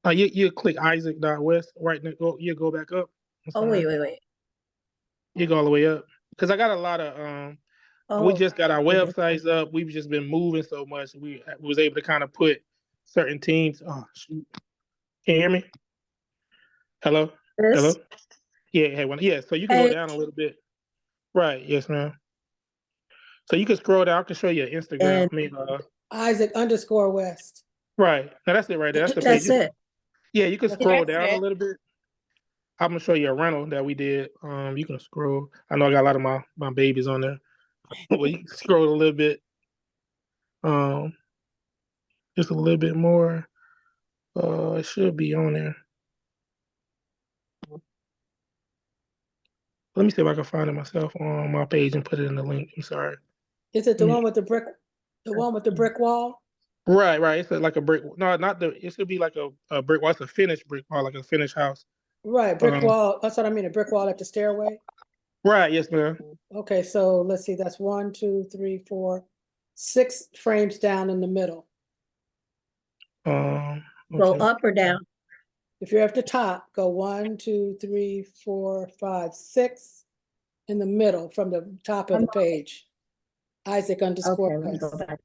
You click Isaac.West right now. You go back up. I'm Oh, sorry. wait. You go all the way up because I got a lot of we Oh, just got our okay. websites up. We've just been moving so much. We was able to kind of put certain teams. Oh shoot! Can you hear me? Hello. This? Hello. Yeah. Hey. Yeah. So you can go Hey, down a little bit. Right. Yes, ma'am. So you can scroll down. I can show you Instagram. and I mean, Isaac_West. right. Now that's it right there. That's the page. that's it. Yeah, you can Okay. scroll That's down a it. little bit. I'm gonna show you a rental that we did. You can scroll. I know I got a lot of my babies on there. Well, you can scroll a little bit. Just a little bit more. It should be on there. Let me see if I can find it myself on my page and put it in the link. I'm sorry. Is it the Yeah. one with the brick wall? Right, right. It's like a brick. No, not the. It should be like a brick wall. It's a finished brick wall, like a finished house. Right, brick wall, that's what I mean, a brick wall at the stairway. Right. Yes, ma'am. Okay, so let's see, that's 1, 2, 3, 4, 6 frames down in the middle. Go Okay. up or down? If you're at the top, go 1, 2, 3, 4, 5, 6 in the middle from the top of the page. Isaac Okay, underscore let me go West. back.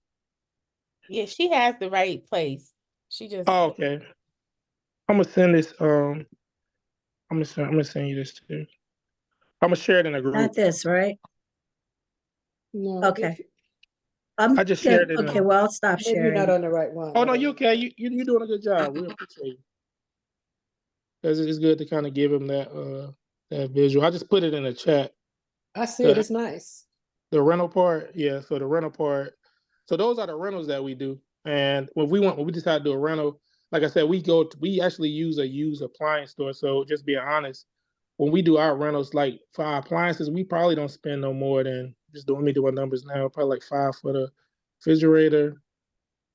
Yeah, she has the right place. She just Oh, okay. I'm gonna send this. I'm gonna send you this too. I'm gonna share it in a group. Not this, right? No, Okay. if- I just shared it. Okay, well, I'll stop maybe you're not sharing. on the right one. Oh no, you okay? You're doing a good job. We appreciate you. Because it's good to kind of give him that visual. I just put it in the chat. I see it, it's nice. The rental part, yeah. So the rental part. So those are the rentals that we do. And when we decide to do a rental, like I said, we actually use a used appliance store. So just being honest, when we do our rentals, like for our appliances, we probably don't spend no more than let me do my numbers now, probably like $5 for the refrigerator,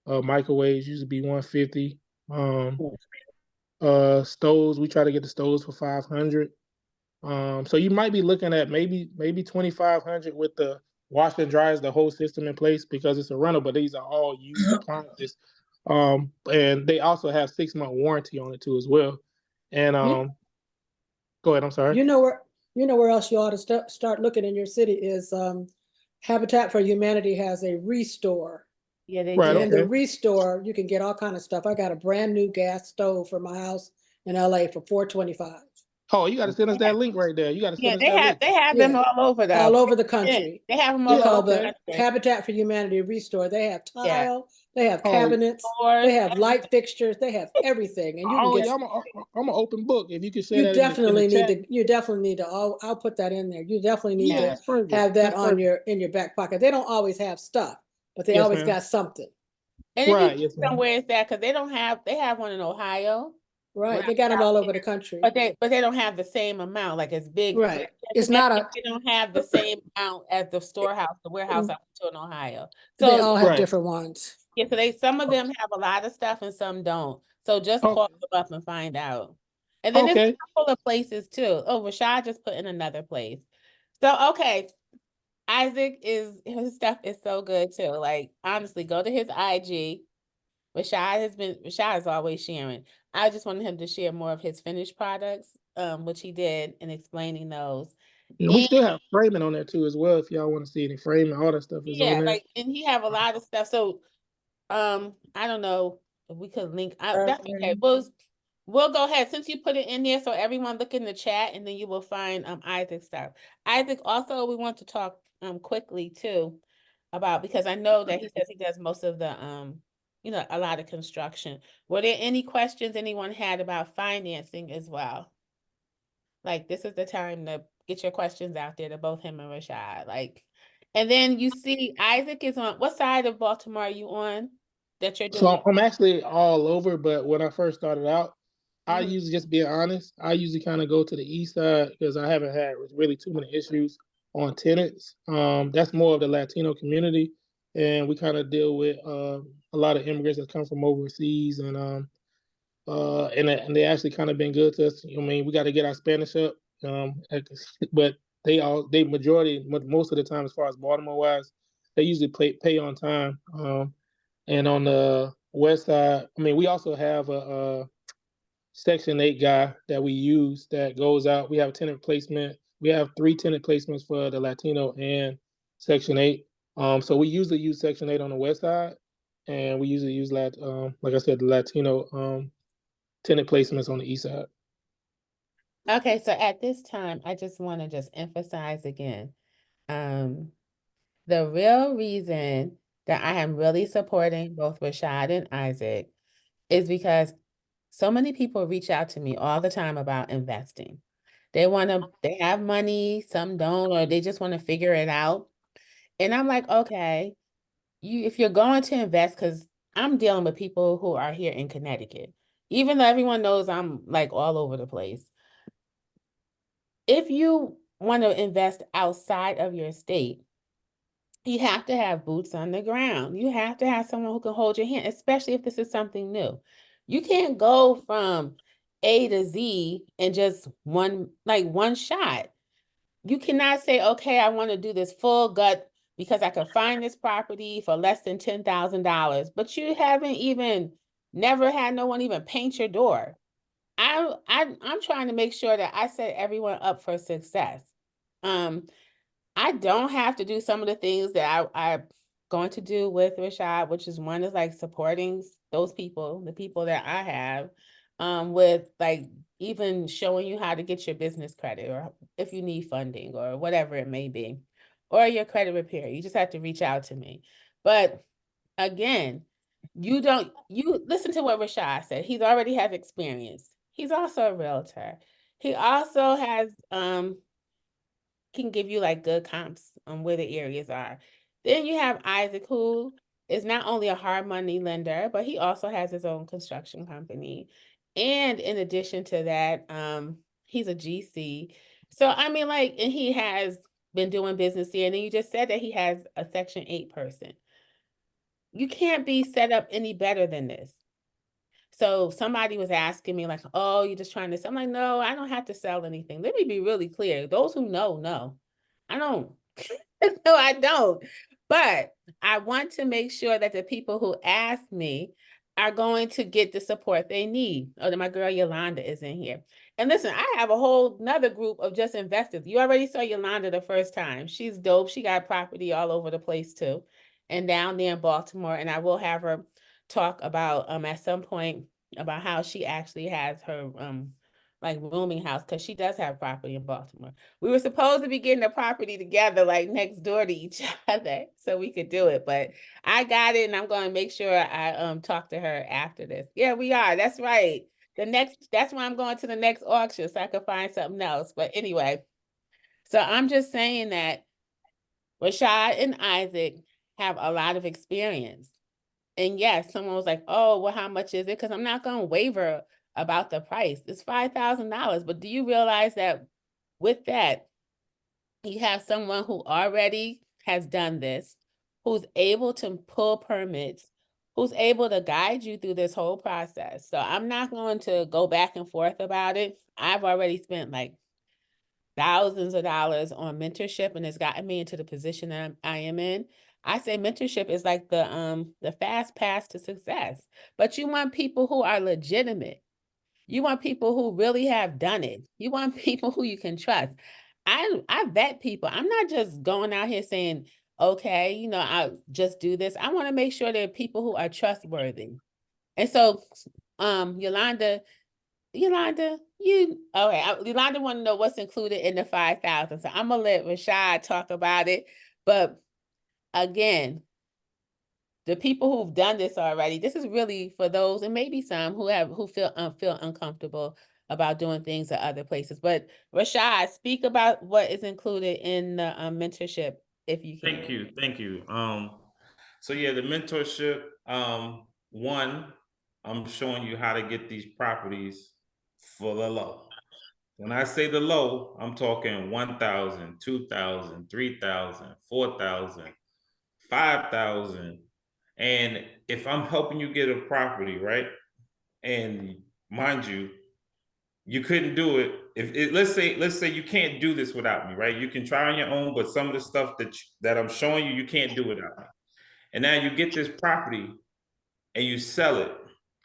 microwaves usually be $150. Stoves, we try to get the stoves for $500. So you might be looking at maybe $2,500 with the washer and dryers, the whole system in place because it's a rental, but these are all used appliances. And they also have 6-month warranty on it too as well. And go ahead, I'm sorry. You know where else you ought to start looking in your city is Habitat for Humanity has a restore. yeah, they Right, do. And in the okay. restore, you can get all kind of stuff. I got a brand new gas stove for my house in LA for $425. Oh, you got to send us that link right there. You got to Yeah, send us that link. they have them Yeah. all over though. All over the Yeah, country. they have them It's all called over the the country. Habitat for Humanity Restore. They have Yeah. tile, they have Oh, cabinets, Doors, they have light fixtures, they have everything. And you can oh get, yeah, I'm an open book. If you can share that in the chat. you definitely need to, I'll put that in there. You definitely need Yeah, to that's perfect. have that That's on perfect. in your back pocket. They don't always have stuff, but they Yes, always ma'am. got something. And it Right, depends yes, on ma'am. where it's at, because they have one in Ohio. Right. Right They got them out all over there. the country. But they don't have the same amount, like it's big. Right. In It's not Connecticut, a, they don't have the same amount as the storehouse, the warehouse I went to in Ohio. they So all have Right. different ones. yeah, so some of them have a lot of stuff and some don't. So just Oh, call them up and find out. And then there's okay. a couple of places too. Oh, Rashad just put in another place. So okay, Isaac his stuff is so good too. Like honestly, go to his IG. Rashad is always sharing. I just wanted him to share more of his finished products, which he did, and explaining those. Yeah, we And still have framing on there too as well. If y'all want to see any framing, all that stuff is on yeah, there. like, and he have a lot of stuff. So I don't know if we could link. That's okay. We'll go ahead since you put it in there, so everyone look in the chat, and then you will find Isaac's stuff. Isaac, also we want to talk quickly too about, because I know that he says he does most of the a lot of construction. Were there any questions anyone had about financing as well? Like this is the time to get your questions out there to both him and Rashad. Like, and then you see Isaac is on what side of Baltimore are you on that you're doing? So I'm actually all over, but when I first started out, I Mhm. usually, just being honest, I usually kind of go to the east side because I haven't had really too many issues on tenants. That's more of the Latino community, and we kind of deal with a lot of immigrants that come from overseas, and they actually kind of been good to us. I mean, we got to get our Spanish up, but most of the time, as far as Baltimore wise, they usually pay on time. And on the west side, I mean, we also have a Section 8 guy that we use that goes out. We have tenant placement. We have 3 tenant placements for the Latino and Section 8. So we usually use Section 8 on the west side, and we usually use like I said, the Latino tenant placements on the east side. Okay, so at this time, I just want to just emphasize again, the real reason that I am really supporting both Rashad and Isaac is because so many people reach out to me all the time about investing. They have money, some don't, or they just want to figure it out. And I'm like, okay, if you're going to invest, because I'm dealing with people who are here in Connecticut, even though everyone knows I'm like all over the place. If you want to invest outside of your state, You have to have boots on the ground. You have to have someone who can hold your hand, especially if this is something new. You can't go from A to Z in just one shot. You cannot say, okay, I want to do this full gut because I could find this property for less than $10,000, but you haven't even never had no one even paint your door. I'm trying to make sure that I set everyone up for success. I don't have to do some of the things that I'm going to do with Rashad, which is one is like supporting those people, the people that I have, with like even showing you how to get your business credit or if you need funding or whatever it may be, or your credit repair. You just have to reach out to me. But again, you listen to what Rashad said. He's already has experience. He's also a realtor. He also has can give you like good comps on where the areas are. Then you have Isaac, who is not only a hard money lender, but he also has his own construction company. And in addition to that, he's a GC. So I mean, like, and he has been doing business here. And then you just said that he has a Section 8 person. You can't be set up any better than this. So somebody was asking me like, oh, you're just trying to sell. I'm like, no, I don't have to sell anything. Let me be really clear. Those who know, I don't. No, I don't. But I want to make sure that the people who ask me are going to get the support they need. Oh, my girl Yolanda is in here. And listen, I have a whole nother group of just investors. You already saw Yolanda the first time. She's dope. She got property all over the place too. And down there in Baltimore. And I will have her talk about at some point about how she actually has her like rooming house, because she does have property in Baltimore. We were supposed to be getting a property together like next door to each other so we could do it, but I got it and I'm going to make sure I talk to her after this. Yeah, we are. That's right. That's why I'm going to the next auction so I can find something else. But anyway, so I'm just saying that Rashad and Isaac have a lot of experience. And yes, someone was like, oh, well, how much is it? Because I'm not going to waver about the price. It's $5,000. But do you realize that with that, you have someone who already has done this, who's able to pull permits, who's able to guide you through this whole process. So I'm not going to go back and forth about it. I've already spent like thousands of dollars on mentorship, and it's gotten me into the position that I am in. I say mentorship is like the fast pass to success, but you want people who are legitimate. You want people who really have done it. You want people who you can trust. I vet people. I'm not just going out here saying, okay, I'll just do this. I want to make sure they're people who are trustworthy. And so, Yolanda, Yolanda want to know what's included in the 5,000. So I'm gonna let Rashad talk about it. But again, the people who've done this already, this is really for those, and maybe some who feel uncomfortable about doing things at other places. But Rashad, speak about what is included in the mentorship, if you can. Thank you. So yeah, the mentorship. One, I'm showing you how to get these properties for the low. When I say the low, I'm talking 1,000, 2,000, 3,000, 4,000, 5,000. And if I'm helping you get a property, right? And mind you, you couldn't do it let's say you can't do this without me, right? You can try on your own, but some of the stuff that I'm showing you can't do without me. And now you get this property and you sell it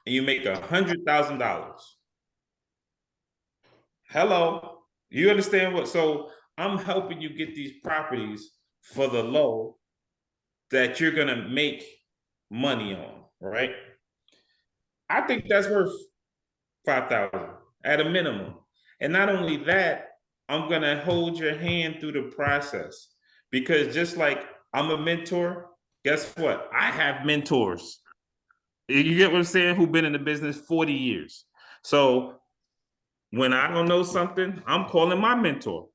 and you make $100,000. Hello, you understand what? So I'm helping you get these properties for the low that you're gonna make money on, right? I think that's worth 5,000 at a minimum. And not only that, I'm gonna hold your hand through the process, because just like I'm a mentor, guess what? I have mentors. You get what I'm saying? Who've been in the business 40 years. So when I don't know something, I'm calling my mentor.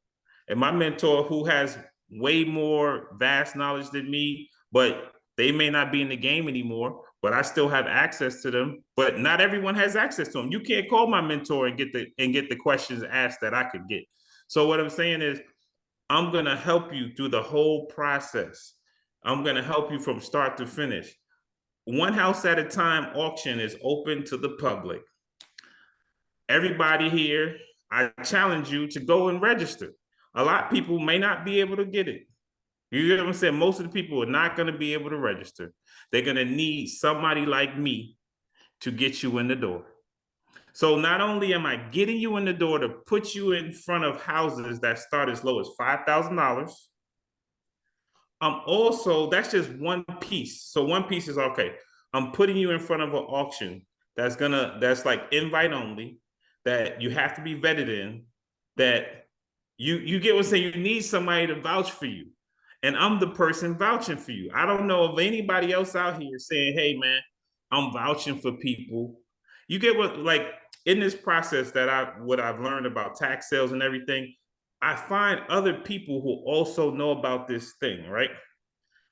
And my mentor, who has way more vast knowledge than me, but they may not be in the game anymore, but I still have access to them. But not everyone has access to them. You can't call my mentor and get the questions asked that I could get. So what I'm saying is, I'm gonna help you through the whole process. I'm gonna help you from start to finish. One house at a time auction is open to the public. Everybody here, I challenge you to go and register. A lot of people may not be able to get it. You get what I'm saying? Most of the people are not going to be able to register. They're going to need somebody like me to get you in the door. So not only am I getting you in the door to put you in front of houses that start as low as $5,000, I'm also, that's just one piece. So one piece is okay. I'm putting you in front of an auction that's like invite only, that you have to be vetted in, that you get what I'm saying, you need somebody to vouch for you. And I'm the person vouching for you. I don't know of anybody else out here saying, hey man, I'm vouching for people. You get what, like in this process what I've learned about tax sales and everything, I find other people who also know about this thing, right?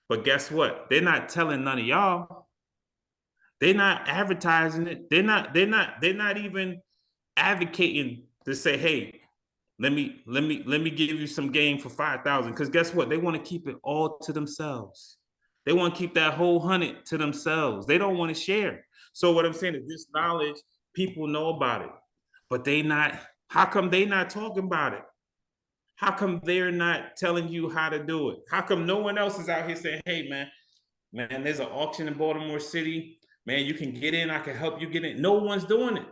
But guess what? They're not telling none of y'all. They're not advertising it. They're not even advocating to say, hey, let me give you some game for 5,000. Because guess what? They want to keep it all to themselves. They want to keep that whole 100 to themselves. They don't want to share. So what I'm saying is this knowledge, people know about it, but how come they not talking about it? How come they're not telling you how to do it? How come no one else is out here saying, hey man, there's an auction in Baltimore City. Man, you can get in, I can help you get in. No one's doing it.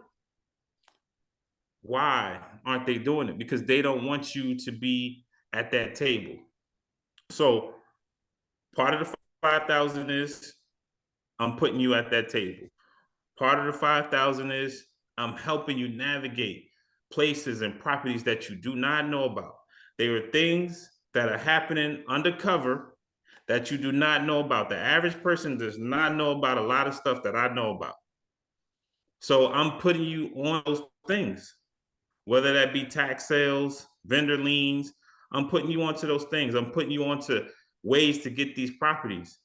Why aren't they doing it? Because they don't want you to be at that table. So part of the 5,000 is I'm putting you at that table. Part of the 5,000 is I'm helping you navigate places and properties that you do not know about. There are things that are happening undercover that you do not know about. The average person does not know about a lot of stuff that I know about. So I'm putting you on those things, whether that be tax sales, vendor liens. I'm putting you onto those things. I'm putting you onto ways to get these properties.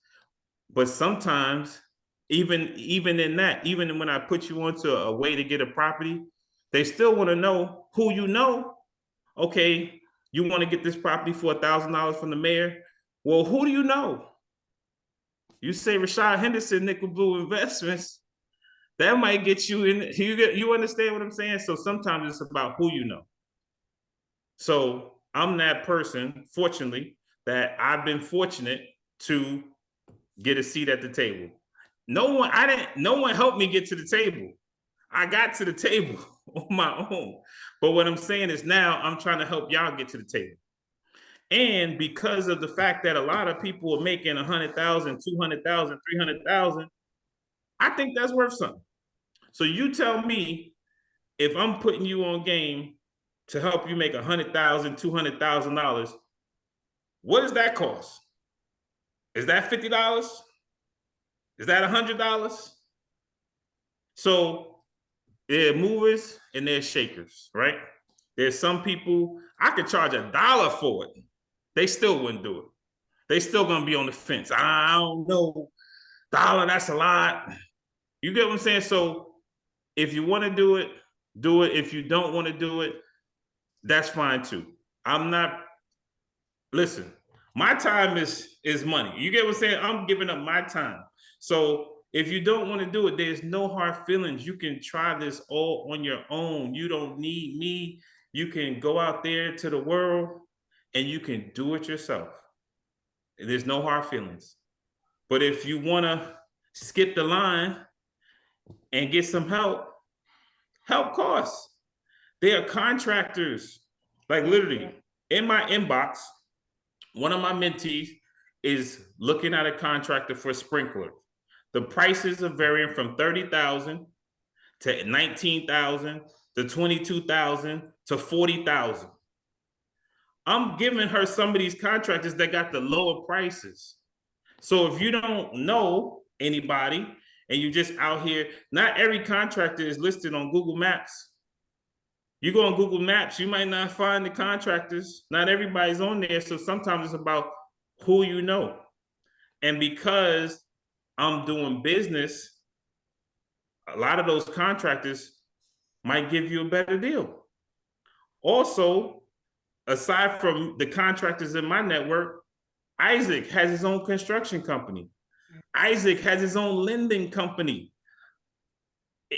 But sometimes, even in that, even when I put you onto a way to get a property, they still want to know who you know. Okay, you want to get this property for $1,000 from the mayor? Well, who do you know? You say Rashad Henderson, Nickel Blue Investments, that might get you in. You understand what I'm saying? So sometimes it's about who you know. So I'm that person, fortunately, that I've been fortunate to get a seat at the table. No one helped me get to the table. I got to the table on my own. But what I'm saying is now I'm trying to help y'all get to the table. And because of the fact that a lot of people are making 100,000, 200,000, 300,000, I think that's worth something. So you tell me if I'm putting you on game to help you make $100,000, $200,000, what does that cost? Is that $50? Is that $100? So there are movers and there's shakers, right? There's some people, I could charge $1 for it. They still wouldn't do it. They still gonna be on the fence. I don't know, $1, that's a lot. You get what I'm saying? So if you wanna do it, do it. If you don't wanna do it, that's fine too. Listen, my time is money. You get what I'm saying? I'm giving up my time. So if you don't want to do it, there's no hard feelings. You can try this all on your own. You don't need me. You can go out there to the world and you can do it yourself. There's no hard feelings. But if you want to skip the line and get some help costs. There are contractors, like literally in my inbox, one of my mentees is looking at a contractor for a sprinkler. The prices are varying from $30,000 to $19,000 to $22,000 to $40,000. I'm giving her some of these contractors that got the lower prices. So if you don't know anybody and you just out here, not every contractor is listed on Google Maps. You go on Google Maps, you might not find the contractors. Not everybody's on there. So sometimes it's about who you know. And because I'm doing business, a lot of those contractors might give you a better deal. Also, aside from the contractors in my network, Isaac has his own construction company. Isaac has his own lending company.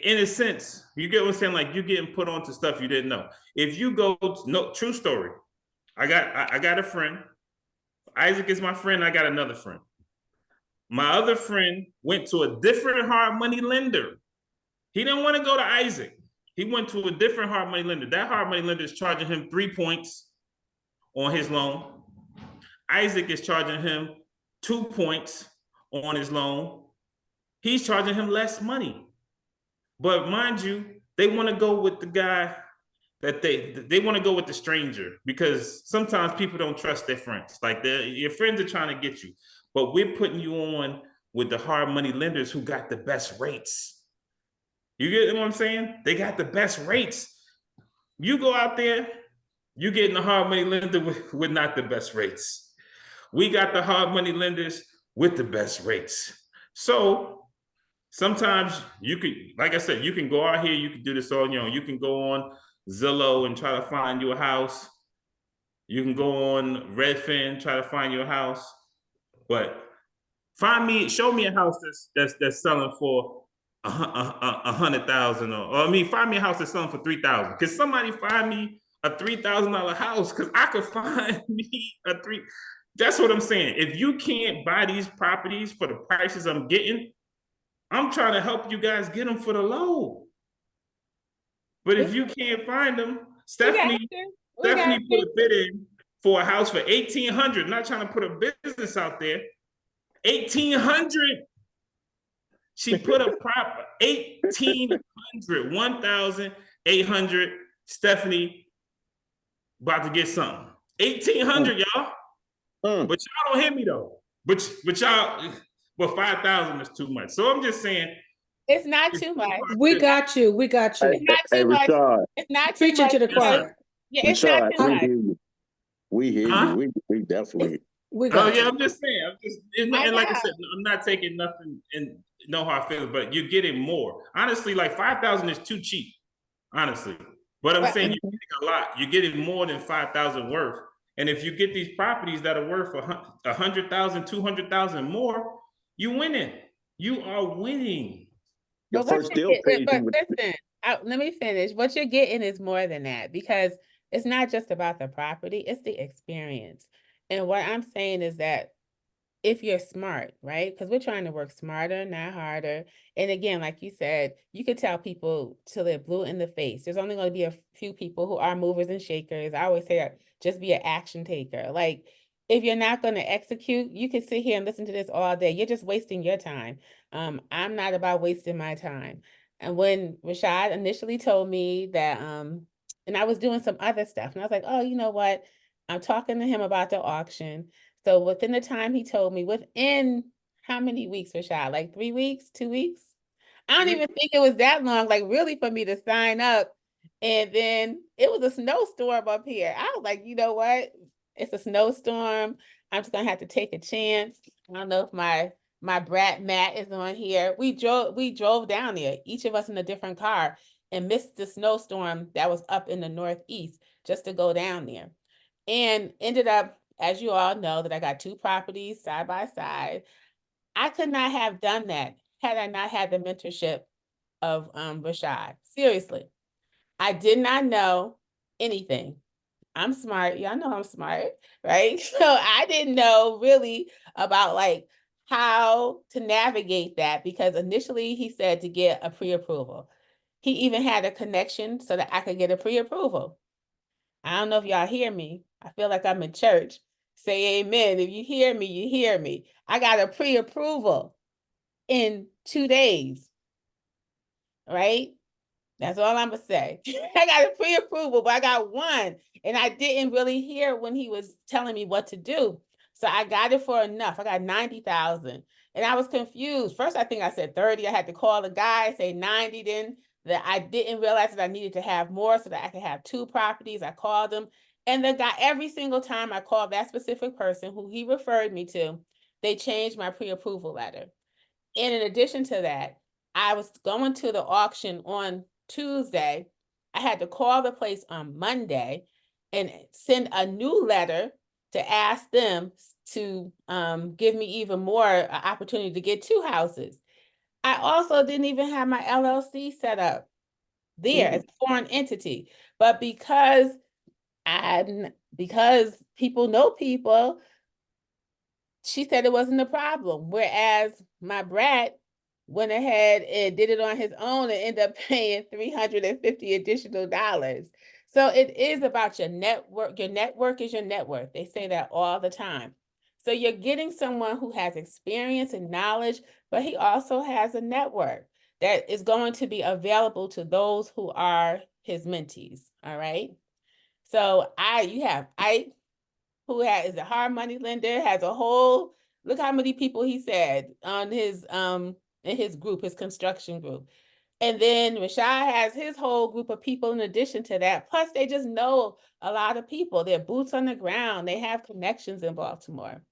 In a sense, you get what I'm saying? Like, you're getting put onto stuff you didn't know. If you go, no, true story. I got a friend. Isaac is my friend. I got another friend. My other friend went to a different hard money lender. He didn't want to go to Isaac. He went to a different hard money lender. That hard money lender is charging him 3 points on his loan. Isaac is charging him 2 points on his loan. He's charging him less money. But mind you, they want to go with the guy that they want to go with the stranger, because sometimes people don't trust their friends. Like, your friends are trying to get you, but we're putting you on with the hard money lenders who got the best rates. You get what I'm saying? They got the best rates. You go out there, you getting the hard money lender with not the best rates. We got the hard money lenders with the best rates. So sometimes you could, like I said, you can go out here, you can do this on your own. You can go on Zillow and try to find you a house. You can go on Redfin, try to find you a house. But show me a house that's selling for 100,000, or I mean, find me a house that's selling for 3,000. Can somebody find me a $3,000 house? Because I could find me a three. That's what I'm saying. If you can't buy these properties for the prices I'm getting, I'm trying to help you guys get them for the low. But if you can't find them, Stephanie put a bid in for a house for $1,800. Not trying to put a business out there. $1,800. She put a prop $1,800, 1,800. Stephanie about to get something. $1,800, y'all. But y'all don't hear me though. But y'all, but 5,000 is too much. So I'm just saying, it's not too much. We got you. We got you. It's not too much. Rashad, It's not too Preaching much. to the because- choir. Yeah, it's not Rashad, too we much. hear you. We hear Huh? you. We definitely. We oh got yeah, you. I'm just saying. And like I said, I'm not taking nothing and no hard feelings, but you're getting more. Honestly, like 5,000 is too cheap. Honestly, but I'm saying you're getting a lot. You're getting more than 5,000 worth. And if you get these properties that are worth 100,000, 200,000 more, you winning. You are winning. Your But first deal page. listen, let me finish. What you're getting is more than that, because it's not just about the property, it's the experience. And what I'm saying is that if you're smart, right? Because we're trying to work smarter, not harder. And again, like you said, you could tell people till they're blue in the face. There's only going to be a few people who are movers and shakers. I always say that, just be an action taker. Like, if you're not going to execute, you could sit here and listen to this all day. You're just wasting your time. I'm not about wasting my time. And when Rashad initially told me that, and I was doing some other stuff, and I was like, oh, you know what? I'm talking to him about the auction. So within the time he told me, within how many weeks, Rashad? Like 3 weeks, 2 weeks? I don't even think it was that long, like really for me to sign up. And then it was a snowstorm up here. I was like, you know what? It's a snowstorm. I'm just gonna have to take a chance. I don't know if my brat Matt is on here. We drove down there, each of us in a different car, and missed the snowstorm that was up in the Northeast just to go down there. And ended up, as you all know, that I got 2 properties side by side. I could not have done that had I not had the mentorship of Rashad. Seriously. I did not know anything. I'm smart. Y'all know I'm smart, right? So I didn't know really about like how to navigate that, because initially he said to get a pre-approval. He even had a connection so that I could get a pre-approval. I don't know if y'all hear me. I feel like I'm in church. Say amen. If you hear me, you hear me. I got a pre-approval in 2 days, right? That's all I'm gonna say. I got a pre-approval, but I got one, and I didn't really hear when he was telling me what to do. So I got it for enough. I got 90,000, and I was confused. First, I think I said 30. I had to call the guy, say 90. Then that I didn't realize that I needed to have more so that I could have 2 properties. I called him, and the guy, every single time I called that specific person who he referred me to, they changed my pre-approval letter. And in addition to that, I was going to the auction on Tuesday. I had to call the place on Monday and send a new letter to ask them to give me even more opportunity to get 2 houses. I also didn't even have my LLC set up there as a foreign entity, but because people know people, she said it wasn't a problem. Whereas my brat went ahead and did it on his own and ended up paying $350 additional. So it is about your network. Your network is your net worth. They say that all the time. So you're getting someone who has experience and knowledge, but he also has a network that is going to be available to those who are his mentees. All right. So Ike, who is a hard money lender, has a whole, look how many people he said on his in his group, his construction group. And then Rashad has his whole group of people in addition to that. Plus, they just know a lot of people. They're boots on the ground. They have connections in Baltimore.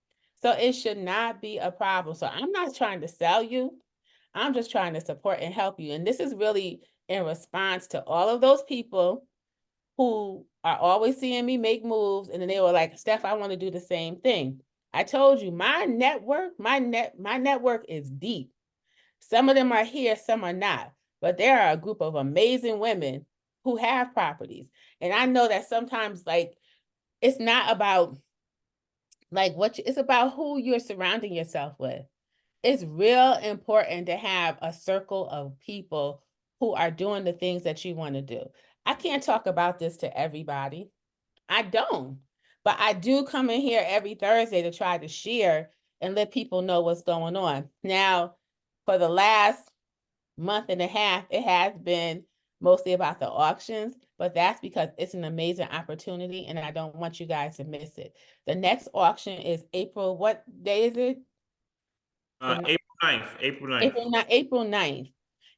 So it should not be a problem. So I'm not trying to sell you. I'm just trying to support and help you. And this is really in response to all of those people who are always seeing me make moves, and then they were like, Steph, I want to do the same thing. I told you my network is deep. Some of them are here, some are not, but there are a group of amazing women who have properties. And I know that sometimes, like, it's not about like it's about who you're surrounding yourself with. It's real important to have a circle of people who are doing the things that you want to do. I can't talk about this to everybody. I don't. But I do come in here every Thursday to try to share and let people know what's going on. Now, for the last month and a half, it has been mostly about the auctions, but that's because it's an amazing opportunity and I don't want you guys to miss it. The next auction is April, what day is it? April 9th, April 9th. April 9th.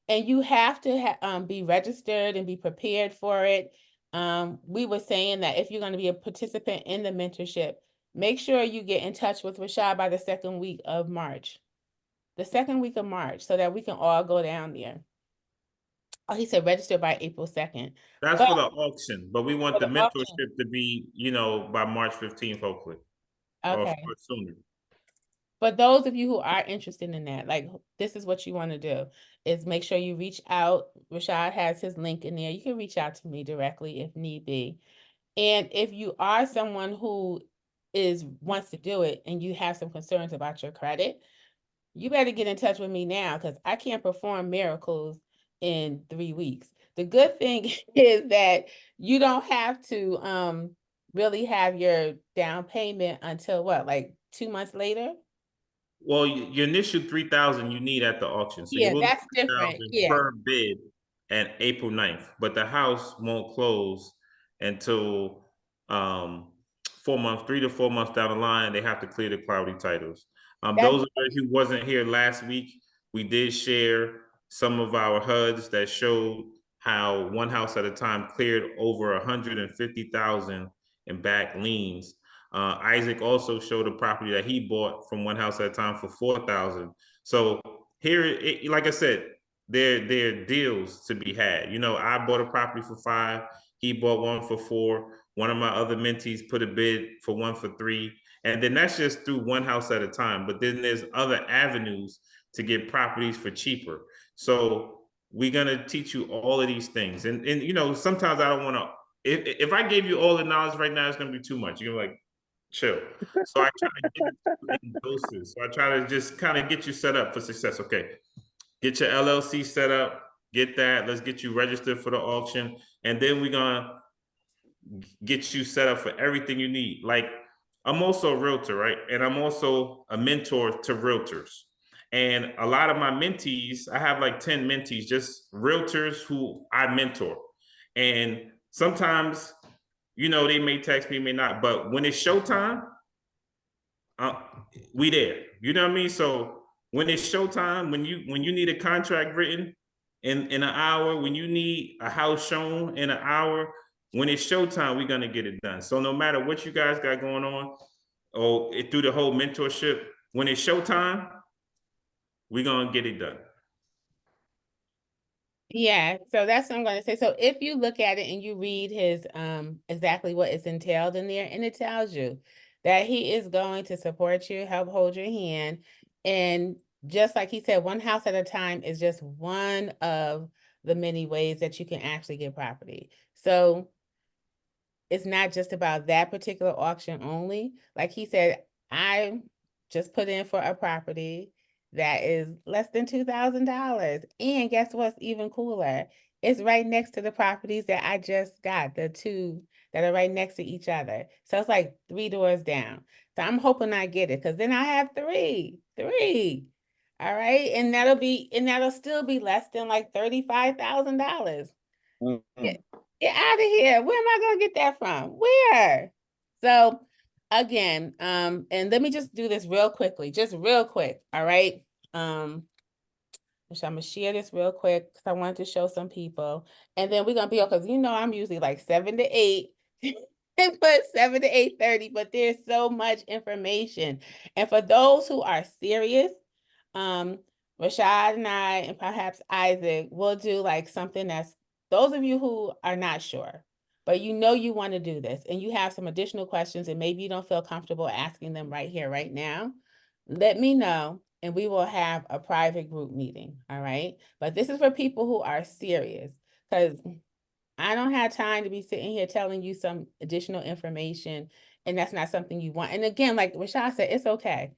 And you have to be registered and be prepared for it. We were saying that if you're going to be a participant in the mentorship, make sure you get in touch with Rashad by the second week of March. The second week of March, so that we can all go down there. Oh, he said register by April 2nd. That's for the auction, but we want the the mentorship auction. to be, by March 15th, hopefully. Okay. Or sooner. For those of you who are interested in that, like, this is what you want to do, is make sure you reach out. Rashad has his link in there. You can reach out to me directly if need be. And if you are someone who wants to do it and you have some concerns about your credit, you better get in touch with me now, because I can't perform miracles in 3 weeks. The good thing is that you don't have to really have your down payment until what, like 2 months later? Well, your initial 3,000 you need at the auction. So you Yeah, will that's get different. 3,000 Yeah. per bid at April 9th, but the house won't close until 3 to 4 months down the line. They have to clear the cloudy titles. Those of you who wasn't here last week, we did share some of our HUDs that showed how one house at a time cleared over 150,000 in back liens. Isaac also showed a property that he bought from one house at a time for 4,000. So here, like I said, there are deals to be had. I bought a property for 5. He bought one for 4. One of my other mentees put a bid for one for 3. And then that's just through one house at a time. But then there's other avenues to get properties for cheaper. So we're gonna teach you all of these things. And sometimes I don't want to. If I gave you all the knowledge right now, it's gonna be too much. You're like, chill. So I try to give it in doses. So I try to just kind of get you set up for success. Okay, get your LLC set up, get that. Let's get you registered for the auction. And then we're gonna get you set up for everything you need. Like, I'm also a realtor, right? And I'm also a mentor to realtors. And a lot of my mentees, I have like 10 mentees, just realtors who I mentor. And sometimes, they may text me, may not, but when it's showtime, we there. You know what I mean? So when it's showtime, when you need a contract written in an hour, when you need a house shown in an hour, when it's showtime, we're gonna get it done. So no matter what you guys got going on, or through the whole mentorship, when it's showtime, we're gonna get it done. Yeah, so that's what I'm going to say. So if you look at it and you read his exactly what is entailed in there, and it tells you that he is going to support you, help hold your hand. And just like he said, one house at a time is just one of the many ways that you can actually get property. So it's not just about that particular auction only. Like he said, I just put in for a property that is less than $2,000. And guess what's even cooler? It's right next to the properties that I just got, the two that are right next to each other. So it's like 3 doors down. So I'm hoping I get it, because then I have three. All right. And that'll still be less than like $35,000. Mhm. Get out of here. Where am I gonna get that from? Where? So again, and let me just do this real quickly, just real quick. All right. So I'm gonna share this real quick because I wanted to show some people, and then we're gonna be because I'm usually like 7 to 8 and put 7 to 8:30, but there's so much information. And for those who are serious, um, Rashad and I, and perhaps Isaac, will do like something that's those of you who are not sure, but you want to do this and you have some additional questions and maybe you don't feel comfortable asking them right here, right now, let me know and we will have a private group meeting. All right. But this is for people who are serious, because I don't have time to be sitting here telling you some additional information and that's not something you want. And again, like Rashad said, it's okay.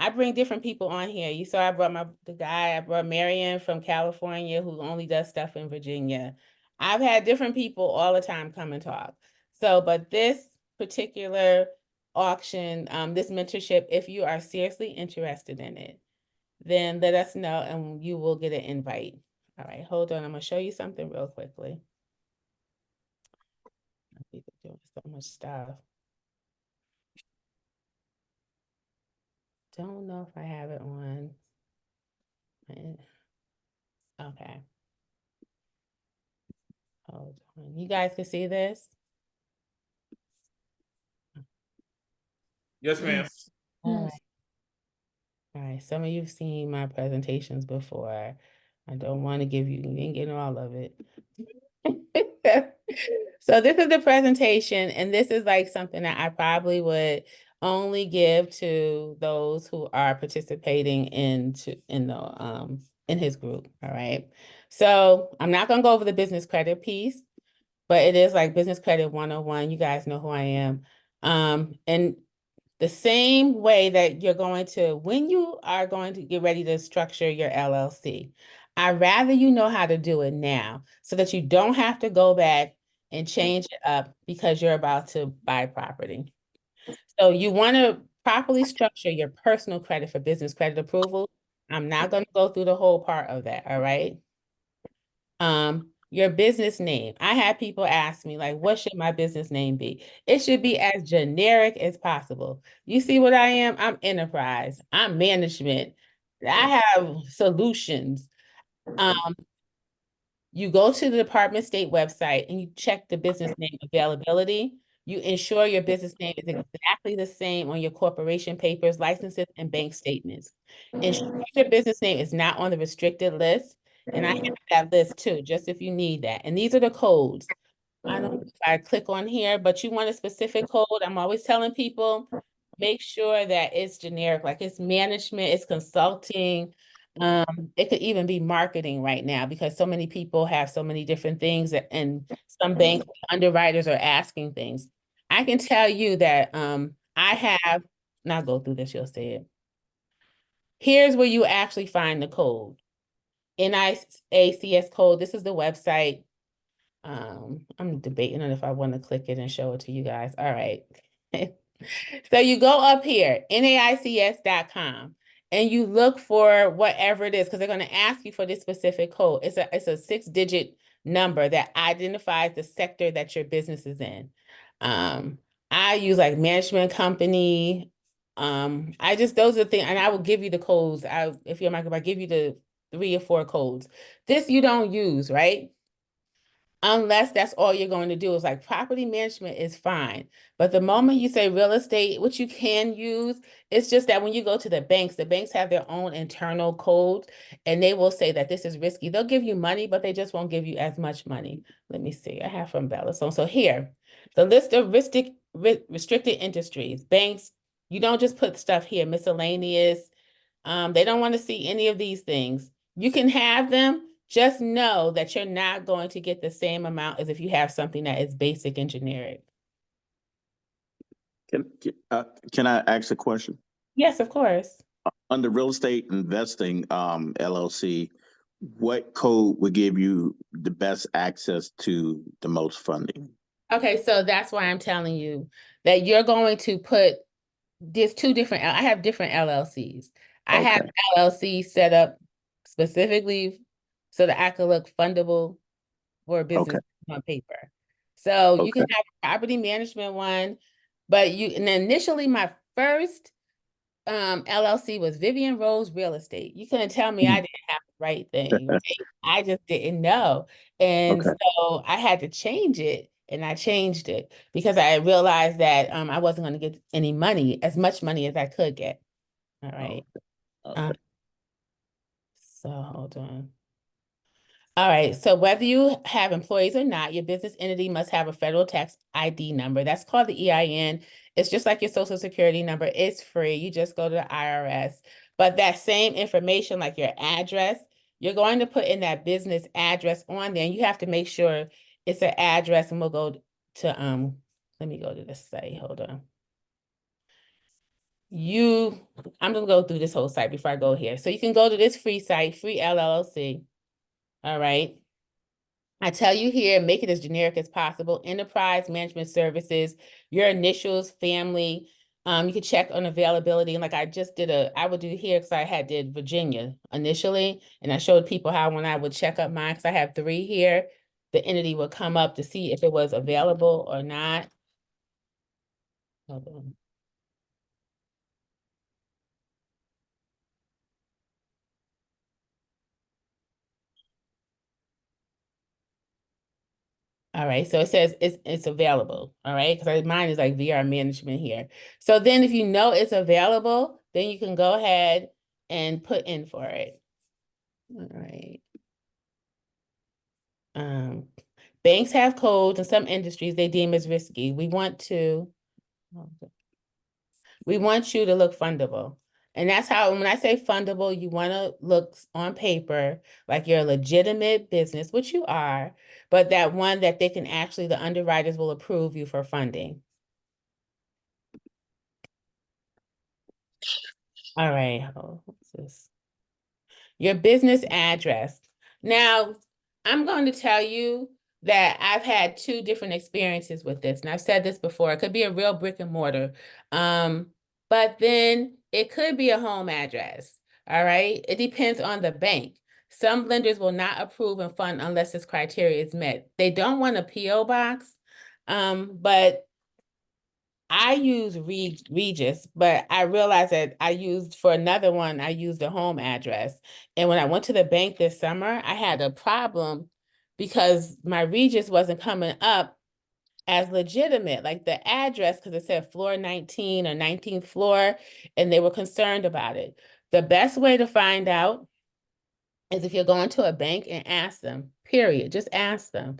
I bring different people on here. You saw I brought I brought Marion from California who only does stuff in Virginia. I've had different people all the time come and talk. So, but this particular auction, this mentorship, if you are seriously interested in it, then let us know and you will get an invite. All right, hold on. I'm gonna show you something real quickly. People doing so much stuff. Don't know if I have it on. Okay. Hold on. You guys can see this? Yes, ma'am. All right. All right. Some of you've seen my presentations before. I don't want to give you ain't getting all of it. So this is the presentation, and this is like something that I probably would only give to those who are participating in his group. All right. So I'm not gonna go over the business credit piece, but it is like business credit 101. You guys know who I am. And the same way that you're going to, when you are going to get ready to structure your LLC, I'd rather you know how to do it now so that you don't have to go back and change it up because you're about to buy property. So you want to properly structure your personal credit for business credit approval. I'm not going to go through the whole part of that, all right? Your business name. I have people ask me, like, what should my business name be? It should be as generic as possible. You see what I am? I'm enterprise. I'm management. I have solutions. You go to the Department of State website and you check the business name availability. You ensure your business name is exactly the same on your corporation papers, licenses, and bank statements. Ensure your business name is not on the restricted list. And I have that list too, just if you need that. And these are the codes. I don't know if I click on here, but you want a specific code. I'm always telling people, make sure that it's generic, like it's management, it's consulting. It could even be marketing right now because so many people have so many different things and some banks underwriters are asking things. I can tell you that I have, and I'll go through this, you'll see it. Here's where you actually find the code. NIACS code. This is the website. I'm debating on if I want to click it and show it to you guys. All right. So you go up here, NAICS.com, and you look for whatever it is, because they're going to ask you for this specific code. It's a 6-digit number that identifies the sector that your business is in. I use like management company. Those are the things, and I will give you the codes. If you're Michael, I give you the 3 or 4 codes. This you don't use, right? Unless that's all you're going to do. Is like property management is fine. But the moment you say real estate, which you can use, it's just that when you go to the banks have their own internal codes and they will say that this is risky. They'll give you money, but they just won't give you as much money. Let me see. I have from Bella. So here, the list of restricted industries, banks, you don't just put stuff here, miscellaneous. They don't want to see any of these things. You can have them, just know that you're not going to get the same amount as if you have something that is basic and generic. Can I ask a question? Yes, of course. Under real estate investing, LLC, what code would give you the best access to the most funding? Okay, so that's why I'm telling you that you're going to put, there's two different, I have different LLCs. I have Okay. LLC set up specifically so that I could look fundable for a business on paper. So you Okay. can have a property management one, but and initially my first LLC was Vivian Rose Real Estate. You couldn't tell me I didn't have the right thing, right? I just didn't know. And Okay. so I had to change it, and I changed it because I realized that I wasn't going to get any money, as much money as I could get. All right. Okay. So hold on. All right, so whether you have employees or not, your business entity must have a federal tax ID number. That's called the EIN. It's just like your social security number. It's free. You just go to the IRS. But that same information, like your address, you're going to put in that business address on there. And you have to make sure it's an address, and we'll go to let me go to this site. Hold on. I'm gonna go through this whole site before I go here. So you can go to this free site, free LLC. All right. I tell you here, make it as generic as possible. Enterprise management services, your initials, family. You can check on availability. And like I just did I would do here because I did Virginia initially. And I showed people how when I would check up mine, because I have 3 here, the entity would come up to see if it was available or not. Hold on. All right, so it says it's available, all right? Because mine is like VR management here. So then if you know it's available, then you can go ahead and put in for it. All right. Banks have codes in some industries they deem as risky. We want you to look fundable. And that's how, when I say fundable, you want to look on paper like you're a legitimate business, which you are, but that one that they can actually, the underwriters will approve you for funding. All right, what's this? Your business address. Now, I'm going to tell you that I've had 2 different experiences with this. And I've said this before, it could be a real brick and mortar. But then it could be a home address. All right. It depends on the bank. Some lenders will not approve and fund unless this criteria is met. They don't want a PO box. But I use Regis, but I realized that for another one, I used a home address. And when I went to the bank this summer, I had a problem because my Regis wasn't coming up as legitimate, like the address, because it said floor 19 or 19th floor, and they were concerned about it. The best way to find out is if you're going to a bank and ask them, period, just ask them.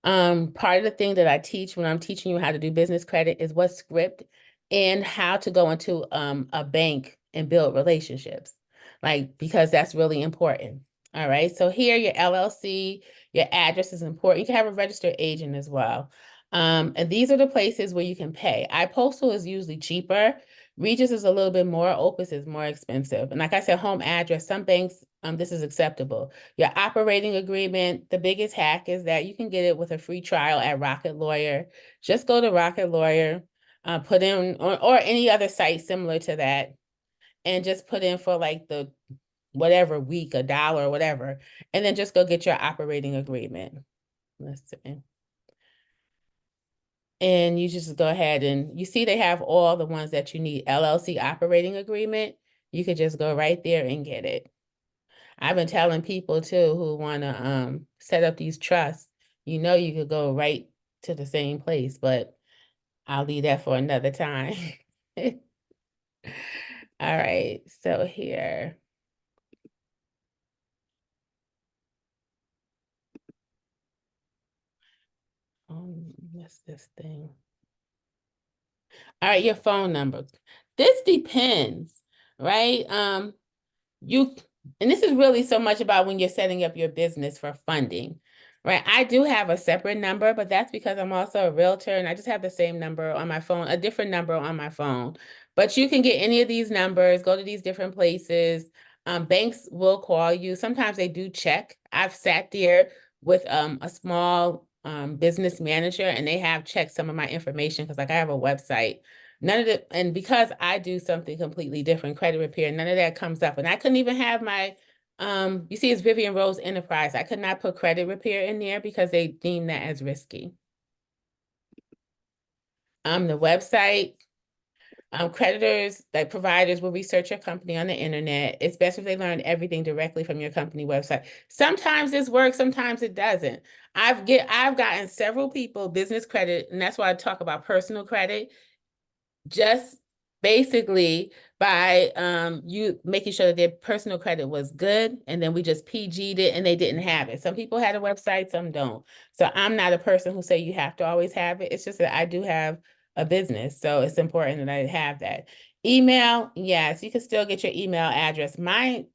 Part of the thing that I teach when I'm teaching you how to do business credit is what script and how to go into a bank and build relationships, like, because that's really important. All right, so here your LLC, your address is important. You can have a registered agent as well. And these are the places where you can pay. iPostal is usually cheaper. Regis is a little bit more. Opus is more expensive. And like I said, home address, some banks, this is acceptable. Your operating agreement, the biggest hack is that you can get it with a free trial at Rocket Lawyer. Just go to Rocket Lawyer, put in, or any other site similar to that, and just put in for like the whatever week, $1 or whatever, and then just go get your operating agreement. Let's see. And you just go ahead and you see they have all the ones that you need. LLC operating agreement, you could just go right there and get it. I've been telling people too who want to set up these trusts, you could go right to the same place, but I'll leave that for another time. All right, so here. What's this thing? All right, your phone number. This depends, right? And this is really so much about when you're setting up your business for funding, right? I do have a separate number, but that's because I'm also a realtor and I just have the same number on my phone, a different number on my phone. But you can get any of these numbers, go to these different places. Banks will call you. Sometimes they do check. I've sat there with a small business manager and they have checked some of my information because like I have a website. None of it, and because I do something completely different, credit repair, none of that comes up. And I couldn't even have my, you see it's Vivian Rose Enterprise. I could not put credit repair in there because they deem that as risky. The website, creditors, like providers will research your company on the internet. It's best if they learn everything directly from your company website. Sometimes this works, sometimes it doesn't. I've gotten several people business credit, and that's why I talk about personal credit. Just basically by you making sure that their personal credit was good, and then we just PG'd it and they didn't have it. Some people had a website, some don't. So I'm not a person who say you have to always have it. It's just that I do have a business, so it's important that I have that. Email, yes, you can still get your email address. I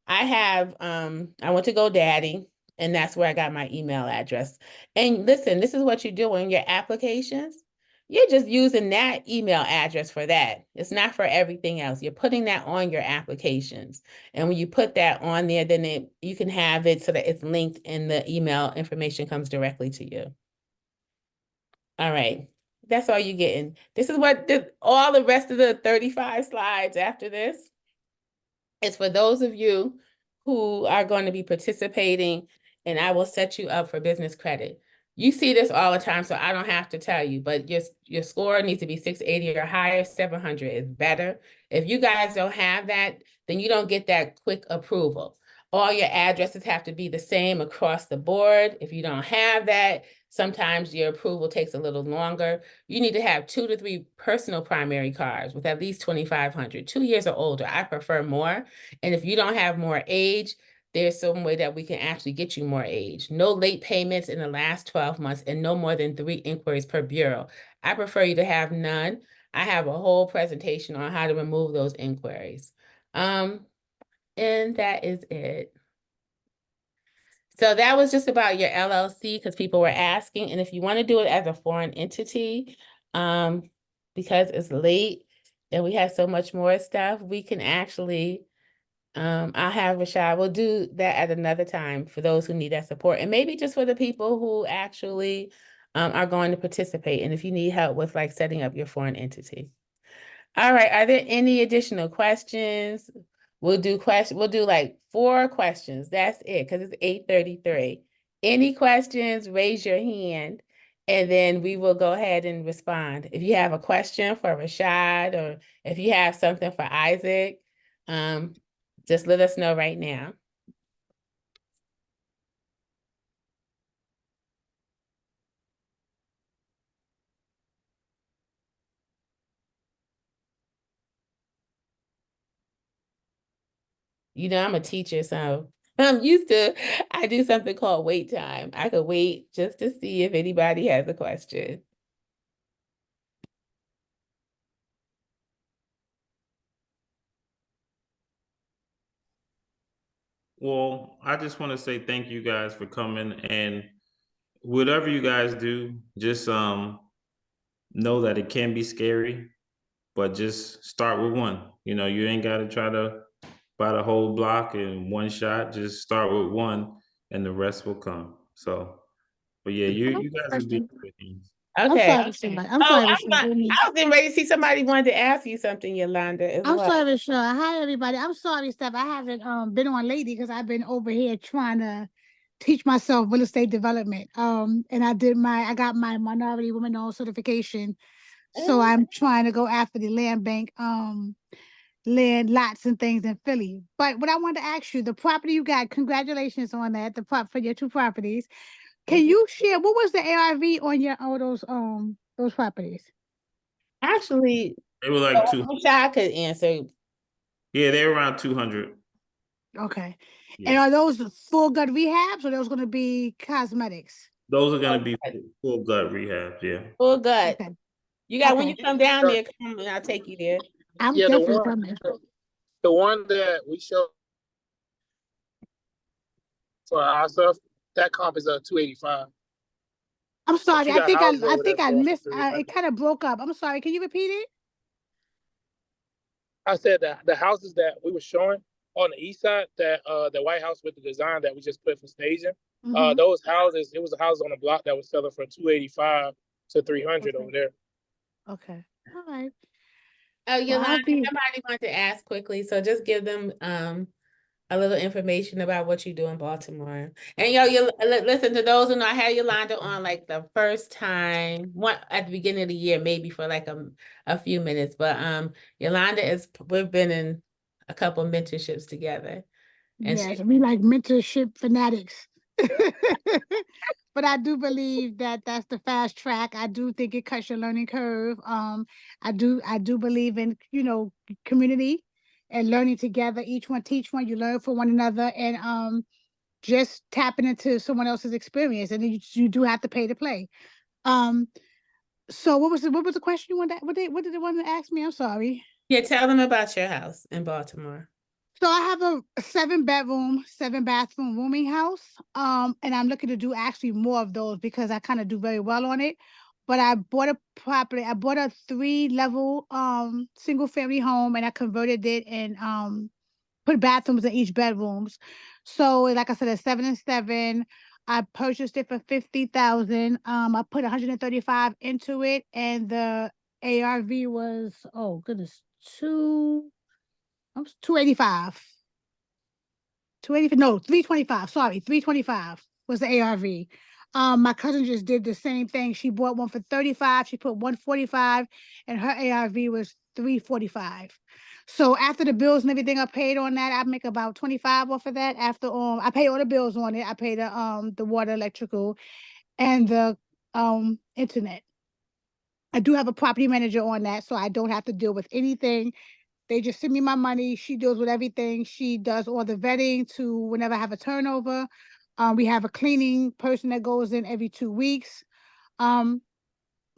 went to GoDaddy, and that's where I got my email address. And listen, this is what you do in your applications. You're just using that email address for that. It's not for everything else. You're putting that on your applications. And when you put that on there, then you can have it so that it's linked and the email information comes directly to you. All right. That's all you're getting. This is what all the rest of the 35 slides after this is for those of you who are going to be participating, and I will set you up for business credit. You see this all the time, so I don't have to tell you, but your score needs to be 680 or higher. 700 is better. If you guys don't have that, then you don't get that quick approval. All your addresses have to be the same across the board. If you don't have that, sometimes your approval takes a little longer. You need to have 2 to 3 personal primary cards with at least 2,500, 2 years or older. I prefer more. And if you don't have more age, there's some way that we can actually get you more age. No late payments in the last 12 months and no more than 3 inquiries per bureau. I prefer you to have none. I have a whole presentation on how to remove those inquiries. And that is it. So that was just about your LLC because people were asking. And if you want to do it as a foreign entity, because it's late and we have so much more stuff, we can actually, I'll have Rashad, we'll do that at another time for those who need that support. And maybe just for the people who actually are going to participate. And if you need help with like setting up your foreign entity. All right, are there any additional questions? We'll do like 4 questions. That's it, because it's 8:33. Any questions, raise your hand, and then we will go ahead and respond. If you have a question for Rashad, or if you have something for Isaac, just let us know right now. You know, I'm a teacher, so I do something called wait time. I could wait just to see if anybody has a question. Well, I just want to say thank you guys for coming, and whatever you guys do, just know that it can be scary, but just start with one. You know, you ain't got to try to buy the whole block in one shot. Just start with one, and the rest will come. So, but yeah, you guys will be good. Okay. I'm sorry, Rashad. I'm sorry, Rashad. I was getting ready to see somebody wanted to ask you something, Yolanda, as I'm well. sorry, Rashad. Hi, everybody. I'm sorry, Steph. I haven't been on lately because I've been over here trying to teach myself real estate development. And I got my minority women owned certification. So I'm trying to go after the land bank, land lots and things in Philly. But what I wanted to ask you, the property you got, congratulations on that, for your 2 properties. Can you share what was the ARV on all those properties? Actually, They were like two. Rashad could answer. Yeah, they were around 200. Okay. Yeah. And are those full gut rehabs or those going to be cosmetics? Those are gonna be full gut rehab. Yeah. Full gut. Okay. You got, when Okay. you come down there, come and I'll take you there. I'm Yeah, definitely coming. the one that we showed for our stuff, that comp is 285. I'm But sorry. you I got think houses I over there think I going for missed. It 300. kind of broke up. I'm sorry. Can you repeat it? I said that the houses that we were showing on the east side, that the White House with the design that we just put for staging, Mhm. those houses, it was a house on the block that was selling for 285 to 300 over there. Okay. All right. Oh, Well, Yolanda, I'll be. somebody wanted to ask quickly, so just give them a little information about what you do in Baltimore. And you listen, to those who know, I had Yolanda on like the first time, one at the beginning of the year, maybe for like a few minutes. But Yolanda we've been in a couple mentorships together. And Yes, we like mentorship fanatics. But I do believe that that's the fast track. I do think it cuts your learning curve. I do believe in, community and learning together. Each one teach one, you learn from one another, and just tapping into someone else's experience. And you do have to pay to play. So what was the question you wanted? What did they want to ask me? I'm sorry. yeah, tell them about your house in Baltimore. So I have a 7-bedroom, 7-bathroom rooming house. And I'm looking to do actually more of those because I kind of do very well on it. But I bought a 3-level single family home, and I converted it and put bathrooms in each bedrooms. So like I said, it's 7 and 7. I purchased it for $50,000. I put 135 into it, and the ARV was, oh goodness, 285. 280, no, 325. Sorry, 325 was the ARV. My cousin just did the same thing. She bought one for 35. She put 145, and her ARV was 345. So after the bills and everything are paid on that, I make about 25 off of that. After I pay all the bills on it. I pay the water, electrical, and the internet. I do have a property manager on that, so I don't have to deal with anything. They just send me my money. She deals with everything. She does all the vetting to whenever I have a turnover. We have a cleaning person that goes in every 2 weeks. And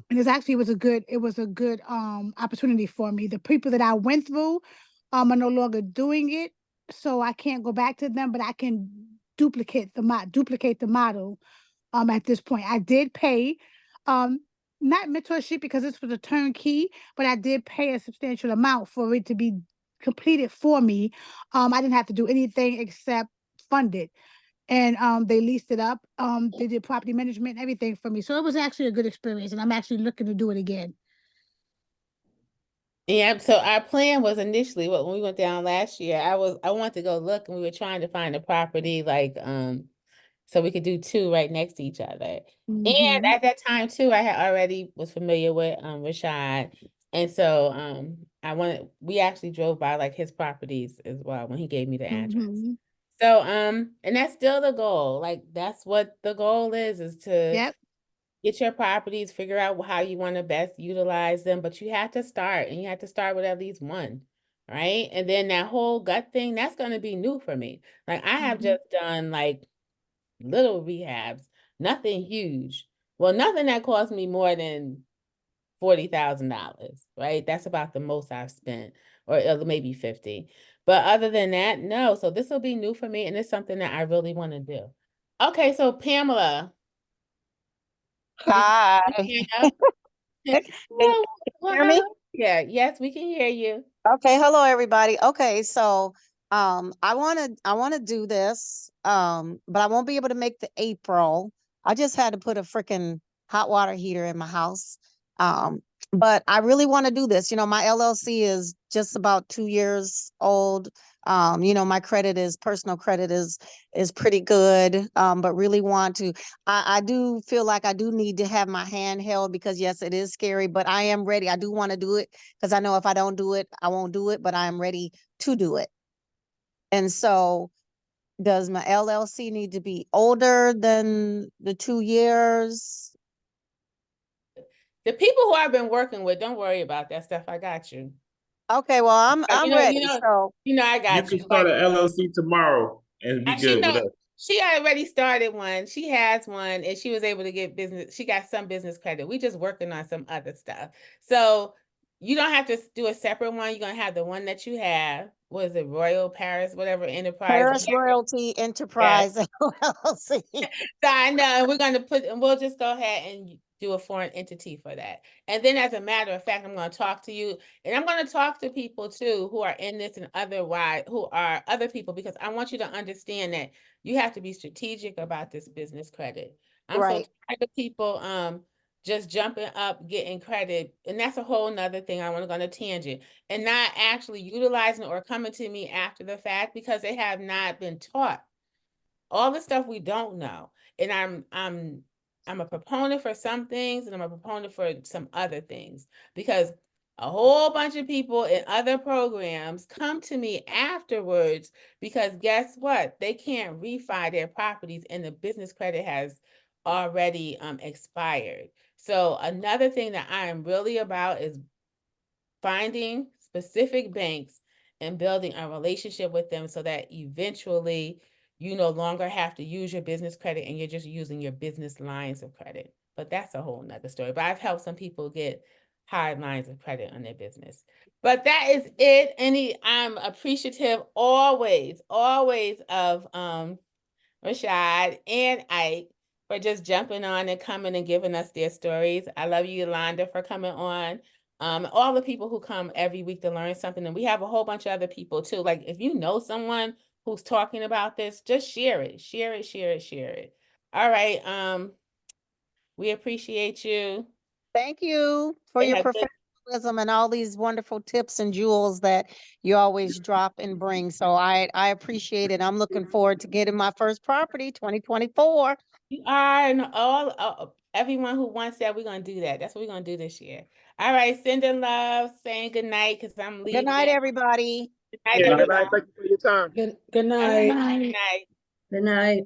it was a good opportunity for me. The people that I went through are no longer doing it, so I can't go back to them, but I can duplicate the model at this point. I did pay not mentorship because this was a turnkey, but I did pay a substantial amount for it to be completed for me. I didn't have to do anything except fund it. And they leased it up. They did property management and everything for me. So it was actually a good experience, and I'm actually looking to do it again. Yeah, so our plan was initially when we went down last year, I wanted to go look, and we were trying to find a property like so we could do 2 right next to each other. And at that time too, I had already was familiar with Rashad. And so we actually drove by like his properties as well when he gave me the address. So and that's still the goal. Like that's what the goal is to get your properties, figure out how you want to best utilize them, but you have to start, and you have to start with at least one, right? And then that whole gut thing, that's going to be new for me. Like I have just done like little rehabs, nothing huge. Well, nothing that cost me more than $40,000, right? That's about the most I've spent, or maybe 50. But other than that, no. So this will be new for me, and it's something that I really want to do. Okay, so Pamela. Hi. Well, Hear me? yeah, yes, we can hear you. Okay, hello everybody. Okay, so I wanna do this, but I won't be able to make the April. I just had to put a freaking hot water heater in my house. But I really want to do this. My LLC is just about 2 years old. My personal credit is pretty good. But really want to. I do feel like I do need to have my hand held because yes, it is scary, but I am ready. I do want to do it because I know if I don't do it, I won't do it, but I am ready to do it. And so does my LLC need to be older than the 2 years? The people who I've been working with, don't worry about that stuff. I got you. Okay, well, I'm ready. So I got You you. can start an LLC tomorrow and be Actually, good no, with us. She already started one. She has one, and she was able to get business. She got some business credit. We just working on some other stuff. So you don't have to do a separate one. You're gonna have the one that you have. What is it, Royal Paris, whatever enterprise? Paris Royalty Enterprise LLC. So I know we're gonna put, and we'll just go ahead and do a foreign entity for that. And then, as a matter of fact, I'm going to talk to you, and I'm going to talk to people too who are in this and otherwise who are other people, because I want you to understand that you have to be strategic about this business credit. I'm so Right. tired of people just jumping up, getting credit, and that's a whole nother thing. I want to go on a tangent, and not actually utilizing it or coming to me after the fact because they have not been taught all the stuff we don't know. And I'm a proponent for some things, and I'm a proponent for some other things, because a whole bunch of people in other programs come to me afterwards because guess what? They can't refi their properties and the business credit has already expired. So another thing that I am really about is finding specific banks and building a relationship with them so that eventually you no longer have to use your business credit and you're just using your business lines of credit. But that's a whole nother story. But I've helped some people get high lines of credit on their business. But that is it. I'm appreciative always of Rashad and Ike for just jumping on and coming and giving us their stories. I love you, Yolanda, for coming on. All the people who come every week to learn something, and we have a whole bunch of other people too. Like if you know someone who's talking about this, just share it. All right. We appreciate you. Thank you for They your have good professionalism and all these wonderful tips and jewels that you always drop and bring. So I appreciate it. I'm looking forward to getting my first property 2024. You are, and all everyone who wants that, we're gonna do that. That's what we're gonna do this year. All right, sending love, saying good night because I'm leaving. Good night, everybody. Good night, Yeah, good everybody. night. Thank you for your time. Good night. Good night. Good night.